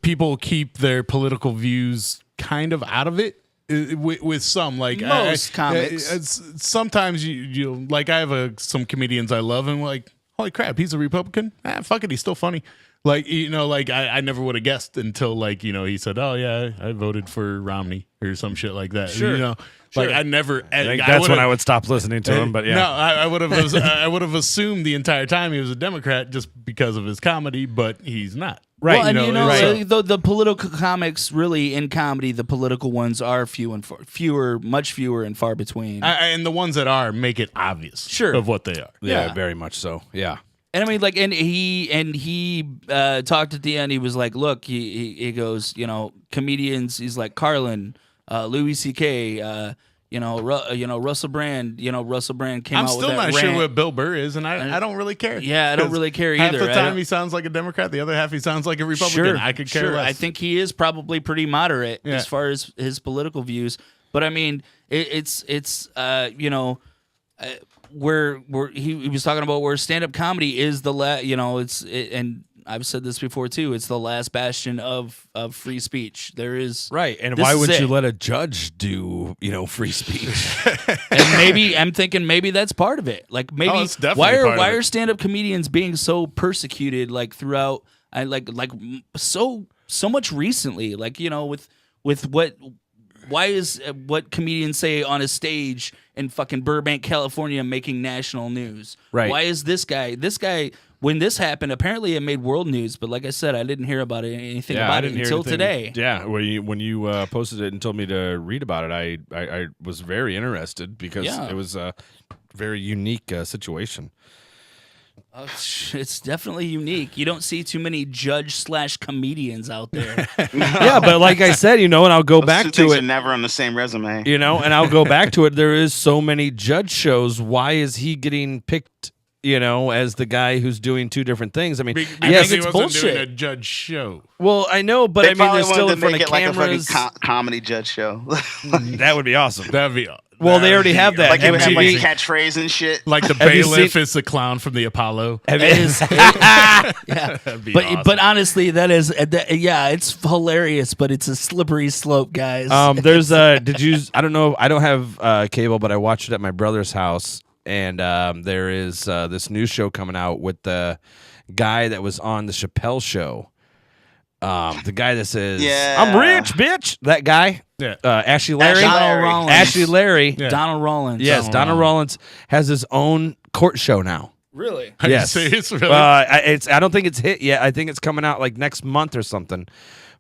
people keep their political views kind of out of it. With some, like most comics, sometimes you like I have some comedians I love, and like, holy crap, he's a Republican. Fuck it, he's still funny. Like like I never would have guessed until like he said, oh yeah, I voted for Romney or some shit like that. Sure. Like I never. I think that's when I would stop listening to him. But yeah, no, I would have. I would have assumed the entire time he was a Democrat just because of his comedy, but he's not. Right. Well, and right. the political comics, really in comedy, the political ones are much fewer and far between. And the ones that are make it obvious, of what they are. Yeah, very much so. Yeah. And I mean, like, and he talked at the end. He was like, "Look," he goes, comedians. He's like Carlin, Louis C.K., Russell Brand. Russell Brand came out with that I'm still not rant. sure what Bill Burr is, and I don't really care. Yeah, I don't really care either. Half the time he sounds like a Democrat, the other half he sounds like a Republican. Sure, I could care less. I think he is probably pretty moderate as far as his political views. But I mean, it's where he was talking about where stand-up comedy is and I've said this before too, it's the last bastion of free speech. There is right. And why would you let a judge do free speech? And maybe I'm thinking maybe that's part of it. Like maybe why are stand-up comedians being so persecuted like throughout so much recently, like with why is what comedians say on a stage in fucking Burbank, California, making national news? Right. Why is this guy, when this happened, apparently it made world news, but like I said, I didn't hear about anything about it until today. Yeah, when you posted it and told me to read about it, I was very interested because it was a very unique situation. It's definitely unique. You don't see too many judge/comedians out there. Yeah, but like I said, and I'll go Those back two to things it. are never on the same resume. And I'll go back to it. There is so many judge shows. Why is he getting picked? As the guy who's doing two different things. I mean, yes, it's he wasn't bullshit. doing a judge show. Well, I know, but They I mean, probably they're still in wanted to front make of it cameras. like a fucking comedy judge show. That would be awesome. That'd be Well, they already have that. Like you would have like MTV. catchphase and shit. like the Have you bailiff seen- is the clown from the Apollo. It is, yeah. That'd be But awesome. but honestly, that is it's hilarious, but it's a slippery slope, guys. There's I don't know, I don't have cable, but I watched it at my brother's house, and there is this new show coming out with the guy that was on the Chappelle Show. The guy that says, Yeah. "I'm rich, bitch." That guy, Yeah. Ashley Larry, Donald Rollins. Ashley Larry. Yeah. Donald Rollins. Yes, Donald Rollins has his own court show now. Really? Are you Yes, serious? Really? I don't think it's hit yet. I think it's coming out like next month or something.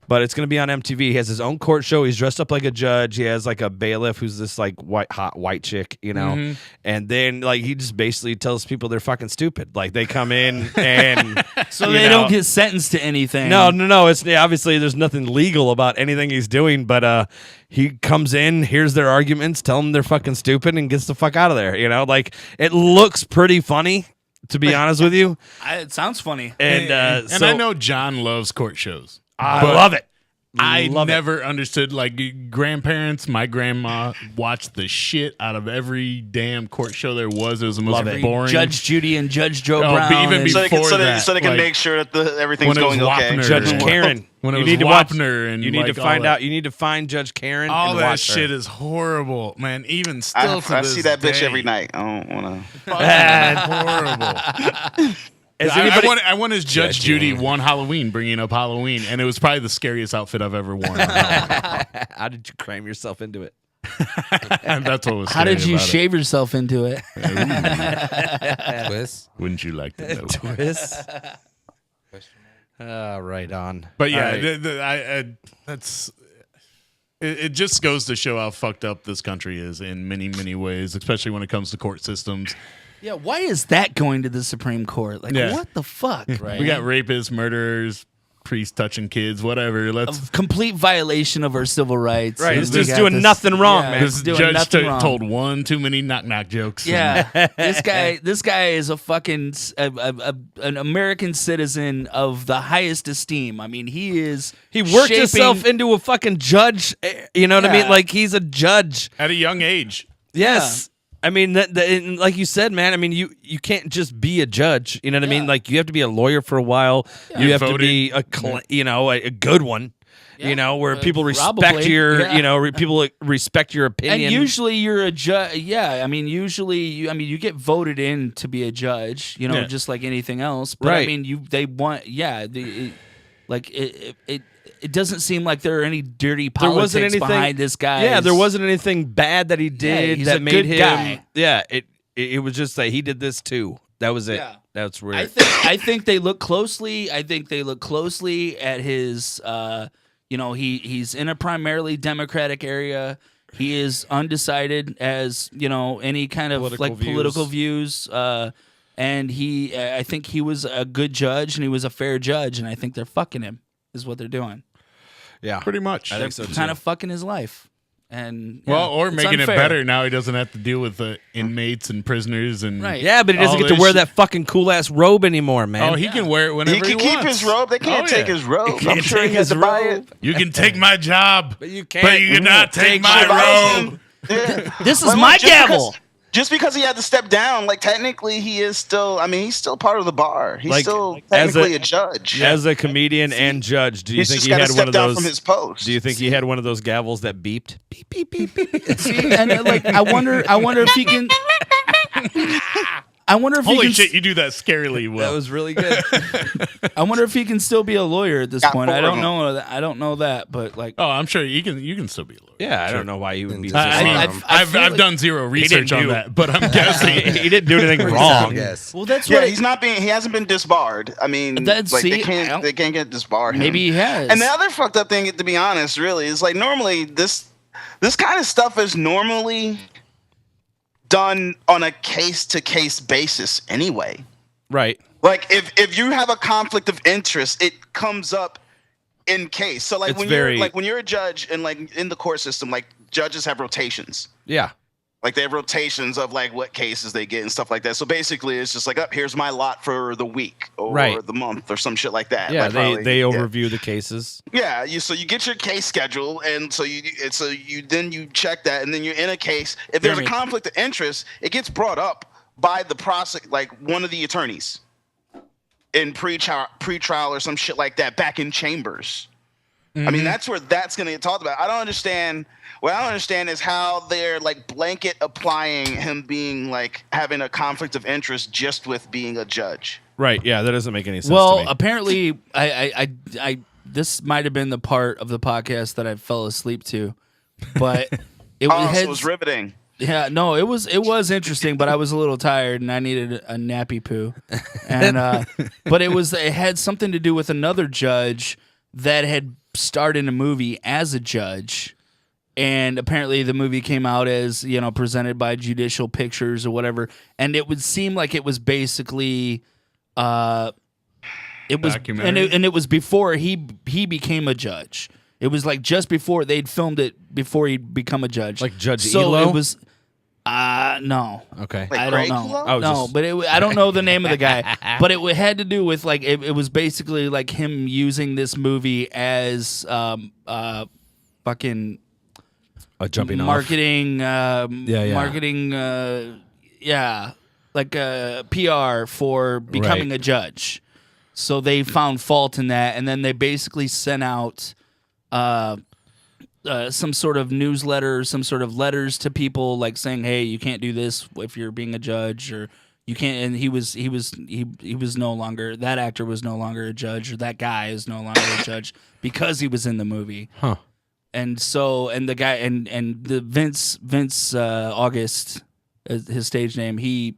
but it's going to be on MTV. He has his own court show. He's dressed up like a judge. He has like a bailiff who's this like hot white chick, you know. And then like he just basically tells people they're fucking stupid. Like they come in and So they don't get sentenced to anything. No. It's obviously there's nothing legal about anything he's doing, but he comes in, hears their arguments, tell them they're fucking stupid, and gets the fuck out of there. You know, like it looks pretty funny, to be honest with you. It sounds funny. And So I know John loves court shows. I but love it. I Love it. never understood, like, grandparents, my grandma watched the shit out of every damn court show there was. It was the most Love it. boring. Judge Judy and Judge Joe Oh, Brown. but even and- before so they can like, make sure that everything's when it was going okay. Wapner, Judge and- Karen. When it you was need to watch Wapner and you need like to all find that. out. You need to find Judge Karen. All and that watch her. shit is horrible, man. Even still I to see this that bitch day. every night. I don't want to. Horrible. Has I anybody- won, I won as Judge Judy one Halloween, bringing up Halloween, and it was probably the scariest outfit I've ever worn. How did you cram yourself into it? And that's what was. How did scary you about shave yourself into it? Twist. It. Wouldn't you like to know? Twist. Right on. But yeah, All right. that's. It just goes to show how fucked up this country is in many, many ways, especially when it comes to court systems. Yeah, why is that going to the Supreme Court? Like, Yeah. what the fuck? Right. We got rapists, murderers, priests touching kids, whatever. Let's. A complete violation of our civil rights. Right, And it's we just got doing this- nothing wrong, yeah, man. it's This doing judge nothing wrong. told one too many knock jokes. Yeah, this guy is a fucking an American citizen of the highest esteem. I mean, he is. He worked shaping- himself into a fucking judge. You know what I mean? Yeah. Like he's a judge. At a young age. Yes. I mean, and like you said, man. I mean, you can't just be a judge. You know what I mean? Like you have to be a lawyer for a while. You have to be a good one. You know, where people respect probably, your, yeah. people respect your opinion. And usually you're a judge. Yeah, I mean, usually you get voted in to be a judge. You know, Yeah. just like anything else. But I Right. mean, they want. Yeah, it doesn't seem like there are any dirty there politics wasn't anything behind this guy. Yeah, there wasn't anything bad that he did he's that a made good him. guy. Yeah, it was just that he did this too. That was it. Yeah. That's where. I think they look closely. I think they look closely at his. He's in a primarily Democratic area. He is undecided as any kind of political views. And I think he was a good judge and he was a fair judge. And I think they're fucking him. Is what they're doing. yeah, Pretty much. I think so too. Kind of fucking his life. And Or it's making unfair. it better now. He doesn't have to deal with the inmates and prisoners and Right. Yeah, but he doesn't all get to this wear shit. that fucking cool ass robe anymore, man. Oh, he can wear it whenever He he, can keep wants. his robe. They can't Oh, take yeah. his robe. I'm can't sure he take has his to buy robe. it. You can take my job, But you but can't. you cannot take my robe. Yeah. This is Well, my just gavel. Just because he had to step down, like technically he is still. I mean, he's still part of the bar. He's Like, still as technically a judge. As a comedian and judge, do you He's think just he got to had one step of down those? from his post. Do you think he had one of those gavels that beeped? Beep beep beep beep. See, and I wonder if he can. I wonder if he Holy can. shit, you do that scarily well. That was really good. I wonder if he can still be a lawyer at this Got point. I four don't of know. I don't know that, but like, Oh, I'm sure you can still be a lawyer. Yeah, I don't know why he would be. I mean, I've feel like- done zero research didn't on do- that, but I'm guessing. he didn't do anything wrong. Yes. well, that's Yeah, what. he's not being. He hasn't been disbarred. I mean, That's- like see, they I can't. don't- They can't get disbarred. Maybe him. he has. And the other fucked up thing, to be honest, really, is like normally this kind of stuff is normally done on a case-to-case basis anyway. Right. Like if you have a conflict of interest, it comes up in case. So like It's when very- you're like when you're a judge and like in the court system, like judges have rotations. Yeah. Like they have rotations of like what cases they get and stuff like that. So basically, it's just like, oh, here's my lot for the week or Right. the month or some shit like that. Yeah. Like, probably, They yeah. overview the cases. Yeah, so you get your case schedule, and so you then you check that, and then you're in a case. If there's a conflict of interest, it gets brought up by the like one of the attorneys in pre-trial or some shit like that back in chambers. I mean, that's where that's going to get talked about. I don't understand. What I don't understand is how they're like blanket applying him being like having a conflict of interest just with being a judge. Right. Yeah. That doesn't make any sense. well, to me. apparently, I this might have been the part of the podcast that I fell asleep to, but it Oh, so had it was riveting. Yeah, no, it was interesting, but I was a little tired and I needed a nappy poo, and but it had something to do with another judge that had starred in a movie as a judge. And apparently the movie came out as, presented by Judicial Pictures or whatever. And it would seem like it was basically, it was, Documentary? and it was before he became a judge. It was like just before they'd filmed it before he'd become a judge. Like Judge so Elo? it was, no. Okay. Like I don't Craig know. Elo? No, but I don't know the name of the guy. But it had to do with like it was basically like him using this movie as fucking Jumping marketing, yeah. marketing, like PR for becoming Right. a judge. So they found fault in that, and then they basically sent out some sort of newsletter, some sort of letters to people, like saying, "Hey, you can't do this if you're being a judge," or you can't. And he was no longer, that actor was no longer a judge, or that guy is no longer a judge because he was in the movie. Huh. And so, and the guy, and the Vince August, his stage name, he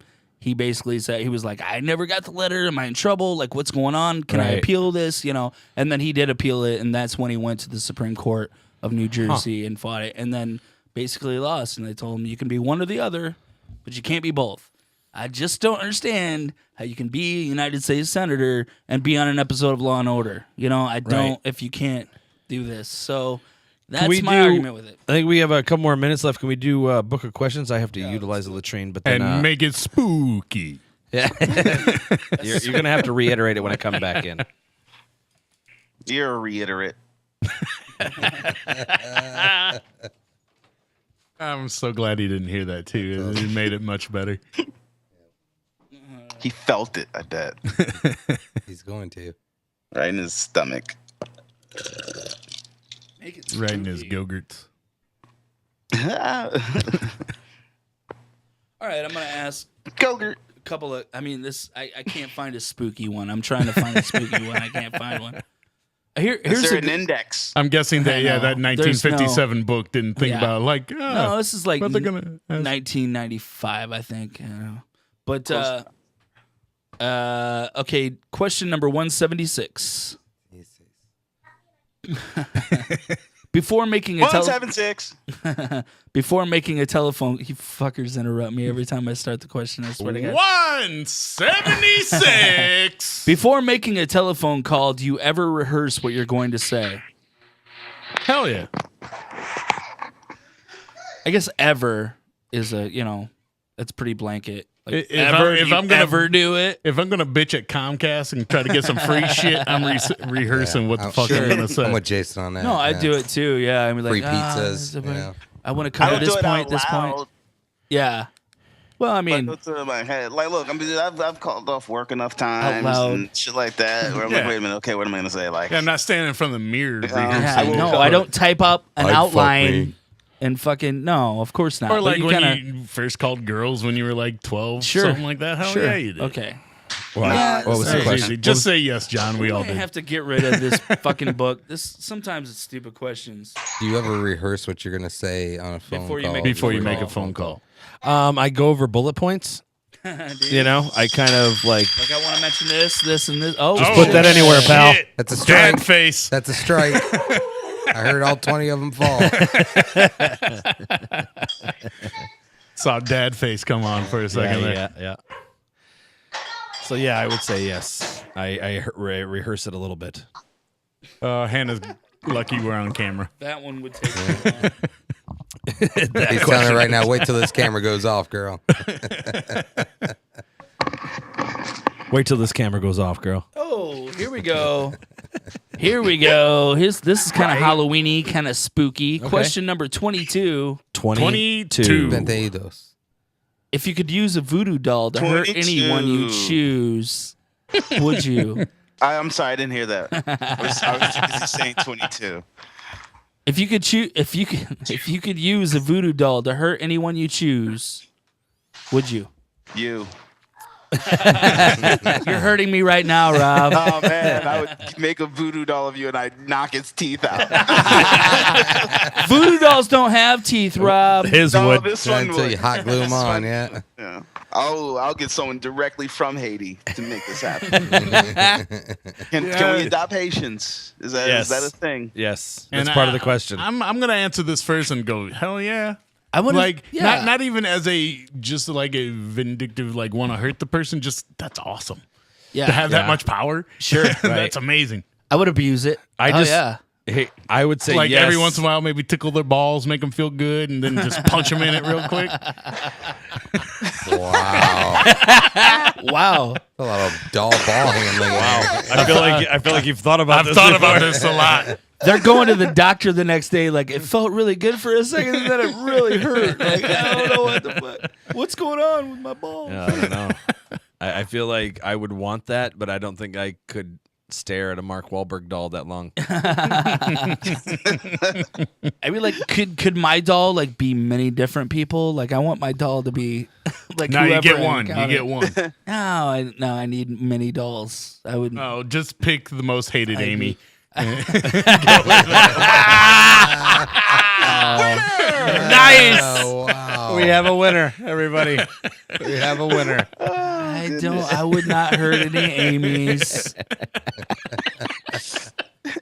basically said, he was like, "I never got the letter. Am I in trouble? Like, what's going on? Can I Right. appeal this?" And then he did appeal it, and that's when he went to the Supreme Court of New Jersey and fought it, and then basically lost. And they told him, "You can be one or the other, but you can't be both." I just don't understand how you can be a United States senator and be on an episode of Law and Order. I don't. Right. If you can't do this, so. Can we That's my do- argument with it. I think we have a couple more minutes left. Can we do book of questions? I have to utilize the latrine, but then And make it spooky. you're going to have to reiterate it when I come back in. You're a reiterate. I'm so glad he didn't hear that too. It made it much better. He felt it, I bet. He's going to. Right in his stomach. Right in his Gogurts. All right, I'm gonna ask Gogurt. a couple of. I can't find a spooky one. I'm trying to find a spooky one. I can't find one. Here's Is there a an index? I'm guessing that I know. that 1957 book didn't think Yeah. about like no. This is like what they're gonna ask. 1995, I think. But okay. Question number 176. Before making a 176. before making a telephone, you fuckers interrupt me every time I start the question. I swear to God. 176. Before making a telephone call, do you ever rehearse what you're going to say? Hell yeah. I guess ever is that's pretty blanket. Like, If I'm gonna ever do it, If I'm gonna bitch at Comcast and try to get some free shit, I'm rehearsing what the fuck I'm gonna say. I'm with Jason on that. no, I yeah. do it too. Yeah, I mean, like Free pizzas. I want to I come don't to do this it point. out This point. loud. Yeah. Well, I Like, mean, what's in my head? Like, look, I've called off work enough times loud. and shit like that. Where I'm like, Yeah. wait a minute, okay, what am I gonna say? Like, Yeah, I'm not standing in front of the mirror yeah, rehearsing. no, I don't type up an outline and fucking no. Of course not. Or But like you when kinda, you first called girls when you were like 12, Sure. something like that. Hell sure. yeah, you did. Okay. What was the Very question? easy. Just say yes, John. We all I did. have to get rid of this fucking book. Sometimes it's stupid questions. Do you ever rehearse what you're gonna say on a phone Before you call? make- Before you Phone make a call. phone call. I go over bullet points. Dude. I kind of like Like I want to mention this, and this. Oh, Just put that anywhere, pal. Shit. That's a strike. Dad face. That's a strike. I heard all 20 of them fall. Saw dad face come on for a second there. yeah. So yeah, I would say yes. I rehearse it a little bit. Hannah's lucky we're on camera. That one would take too long. He's telling her right now, wait till this camera goes off, girl. Wait till this camera goes off, girl. Oh, here we go. Here we go. This is kind of Halloween-y, kind of spooky. Question number 22. 22. Venteidos. If you could use a voodoo doll to hurt 22. anyone you choose, would you? I'm sorry, I didn't hear that. I was too busy saying 22. If you could use a voodoo doll to hurt anyone you choose, would you? You. You're hurting me right now, Rob. Oh man, I would make a voodoo doll of you and I'd knock its teeth out. Voodoo dolls don't have teeth, Rob. His No, would. this Trying one until would. you hot glue them This on, one- yeah. Yeah. I'll get someone directly from Haiti to make this happen. Can we adopt Haitians? Is that a thing? Yes, that's part of the question. I'm gonna answer this first and go, hell yeah. I would not even as just like a vindictive, like want to hurt the person. Just that's awesome. Yeah, to have that much power. Sure, that's amazing. I would abuse it. Hey, I would say like yes. every once in a while, maybe tickle their balls, make them feel good, and then just punch them in it real quick. Wow. Wow. A lot of doll ball handling. Wow. I feel like you've thought about this. I've thought before. about this a lot. They're going to the doctor the next day. Like, it felt really good for a second, and then it really hurt. Like, I don't know what the fuck. What's going on with my balls? Yeah, I don't know. I feel like I would want that, but I don't think I could stare at a Mark Wahlberg doll that long. I mean, like, could my doll like be many different people? Like, I want my doll to be like. No, you whoever get I one. You encounter. get one. No, I need many dolls. I would. Oh, just pick the most hated Amy. Nice. Oh, wow. We have a winner, everybody. We have a winner. I would not hurt any Amy's.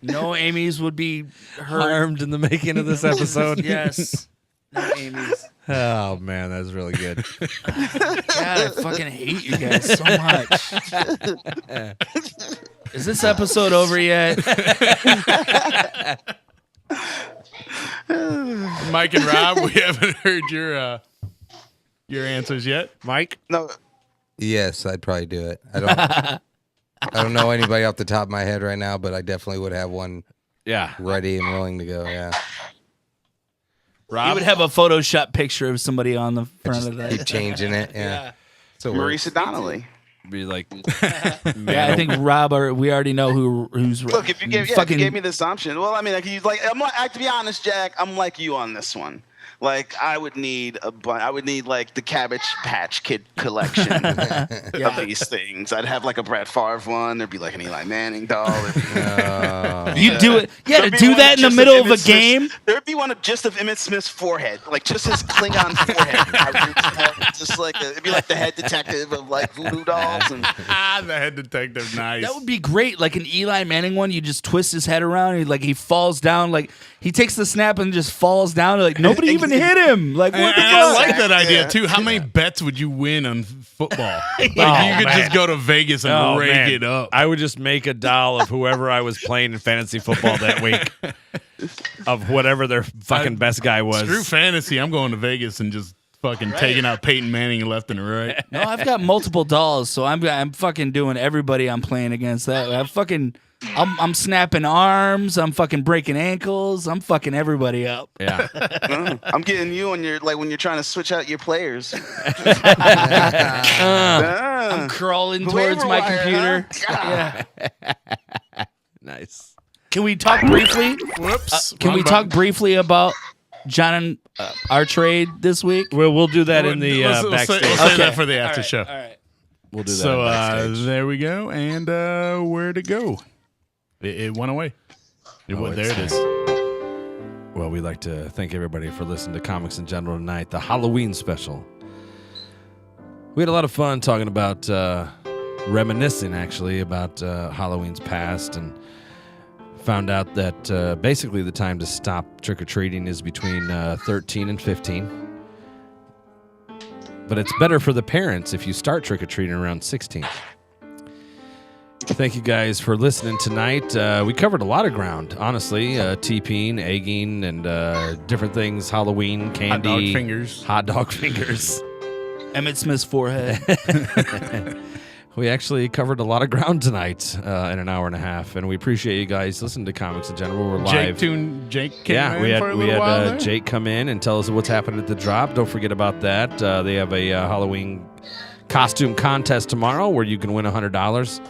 No Amy's would be hurt. Harmed in the making of this episode. Yes. No Amy's. Oh man, that's really good. God, I fucking hate you guys so much. Is this episode over yet? Mike and Rob, we haven't heard your answers yet. Mike? No, Yes, I'd probably do it. I don't know anybody off the top of my head right now, but I definitely would have one Yeah. ready and willing to go. Yeah. You would have a Photoshop picture of somebody on the front Just of that. keep changing it. Yeah. So Marisa Donnelly. Be like, Yeah, I think Rob, we already know who's Look, if you gave me this option, well, I mean, to be honest, Jack, I'm like you on this one. Like, I would need like the Cabbage Patch Kid collection of these things. I'd have like a Brett Favre one. There'd be like an Eli Manning doll. You do it. Yeah, to There'd be do one that in the just middle of a Emmitt Smith's- game. There'd be one just of Emmett Smith's forehead, like just his Klingon forehead. I would just like it'd be like the head detective of like voodoo dolls. And The head detective, nice. That would be great. Like an Eli Manning one, you just twist his head around. And he falls down. Like he takes the snap and just falls down. Like nobody even hit him. Like what the And I fuck? like that idea Yeah. too. How many bets would you win on football? Like Oh, you could man. just go to Vegas and rake man. it up. I would just make a doll of whoever I was playing in fantasy football that week. Of whatever their fucking best guy was. Screw fantasy. I'm going to Vegas and just fucking taking out Peyton Manning left and right. No, I've got multiple dolls, so I'm fucking doing everybody I'm playing against. That I'm snapping arms. I'm fucking breaking ankles. I'm fucking everybody up. Yeah. I'm getting you on your when you're trying to switch out your players. I'm crawling towards my Wire, computer. huh? Yeah. Nice. Can we talk briefly? Whoops. Can Wrong we button. talk briefly about John and our trade this week? We'll do that in the Let's say backstage. that Okay. for the after show. All right. We'll do that. So in backstage. there we go. And where to go? It went away. There it is. Well, we'd like to thank everybody for listening to Comics in General tonight, the Halloween special. We had a lot of fun talking about, reminiscing actually, about Halloween's past, and found out that basically the time to stop trick-or-treating is between 13 and 15. But it's better for the parents if you start trick-or-treating around 16. Thank you guys for listening tonight. We covered a lot of ground, honestly. TPing, egging, and different things. Halloween, candy. Hot dog fingers. Hot dog fingers. Emmett Smith's forehead. We actually covered a lot of ground tonight in an hour and a half, and we appreciate you guys listening to Comics in General. We're live. Jake came Yeah, in we had for a little while there. Jake come in and tell us what's happening at the drop. Don't forget about that. They have a Halloween costume contest tomorrow where you can win $100.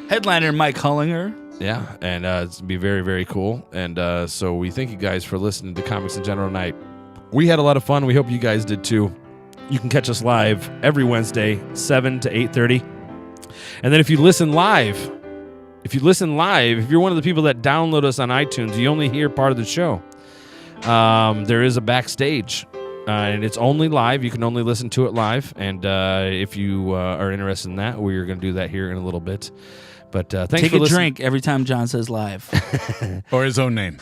Headliner Mike Hullinger. Yeah, and it's going to be very, very cool. And so we thank you guys for listening to Comics in General tonight. We had a lot of fun. We hope you guys did too. You can catch us live every Wednesday, 7 to 8:30. And then if you listen live, if you're one of the people that download us on iTunes, you only hear part of the show. There is a backstage and it's only live. You can only listen to it live. And if you are interested in that, we're going to do that here in a little bit. But thanks Take for a listening. drink every time John says live. Or his own name.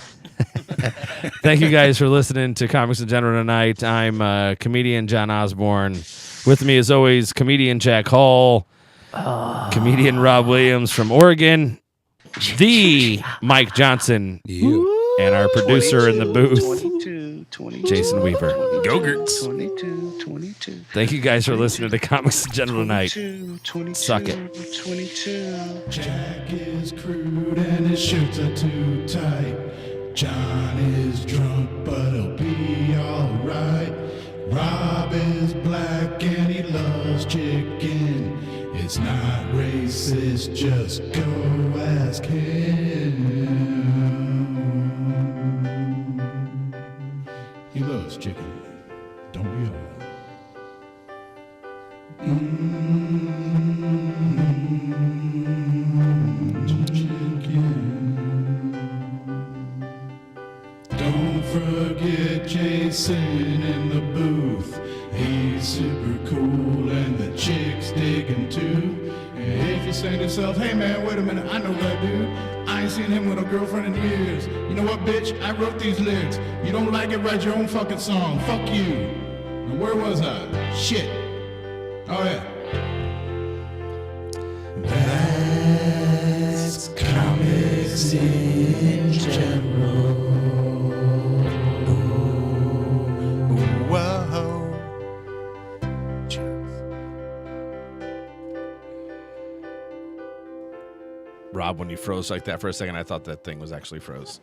Thank you guys for listening to Comics in General tonight. I'm comedian John Osborne. With me, as always, comedian Jack Hall, comedian Rob Williams from Oregon, the Mike Johnson, and our producer in the booth, 22, Jason Weaver. Go-Gurts. 22. Thank you guys for listening to Comics in General tonight. 22, Suck it. 22. Jack is crude and his shirts are too tight. John is drunk, but he'll be alright. Rob is black and he loves chicken. It's not racist, just go ask him. He loves chicken. Don't we all? Don't forget Jason in the booth. He's super cool and the chicks dig him too. And if you say to yourself, hey man, wait a minute, I know that dude. I ain't seen him with a girlfriend in years. You know what, bitch? I wrote these lyrics. You don't like it, write your own fucking song. Fuck you. Now where was I? Shit. Oh yeah. That's comics in general. Whoa. Rob, when you froze like that for a second, I thought that thing was actually froze.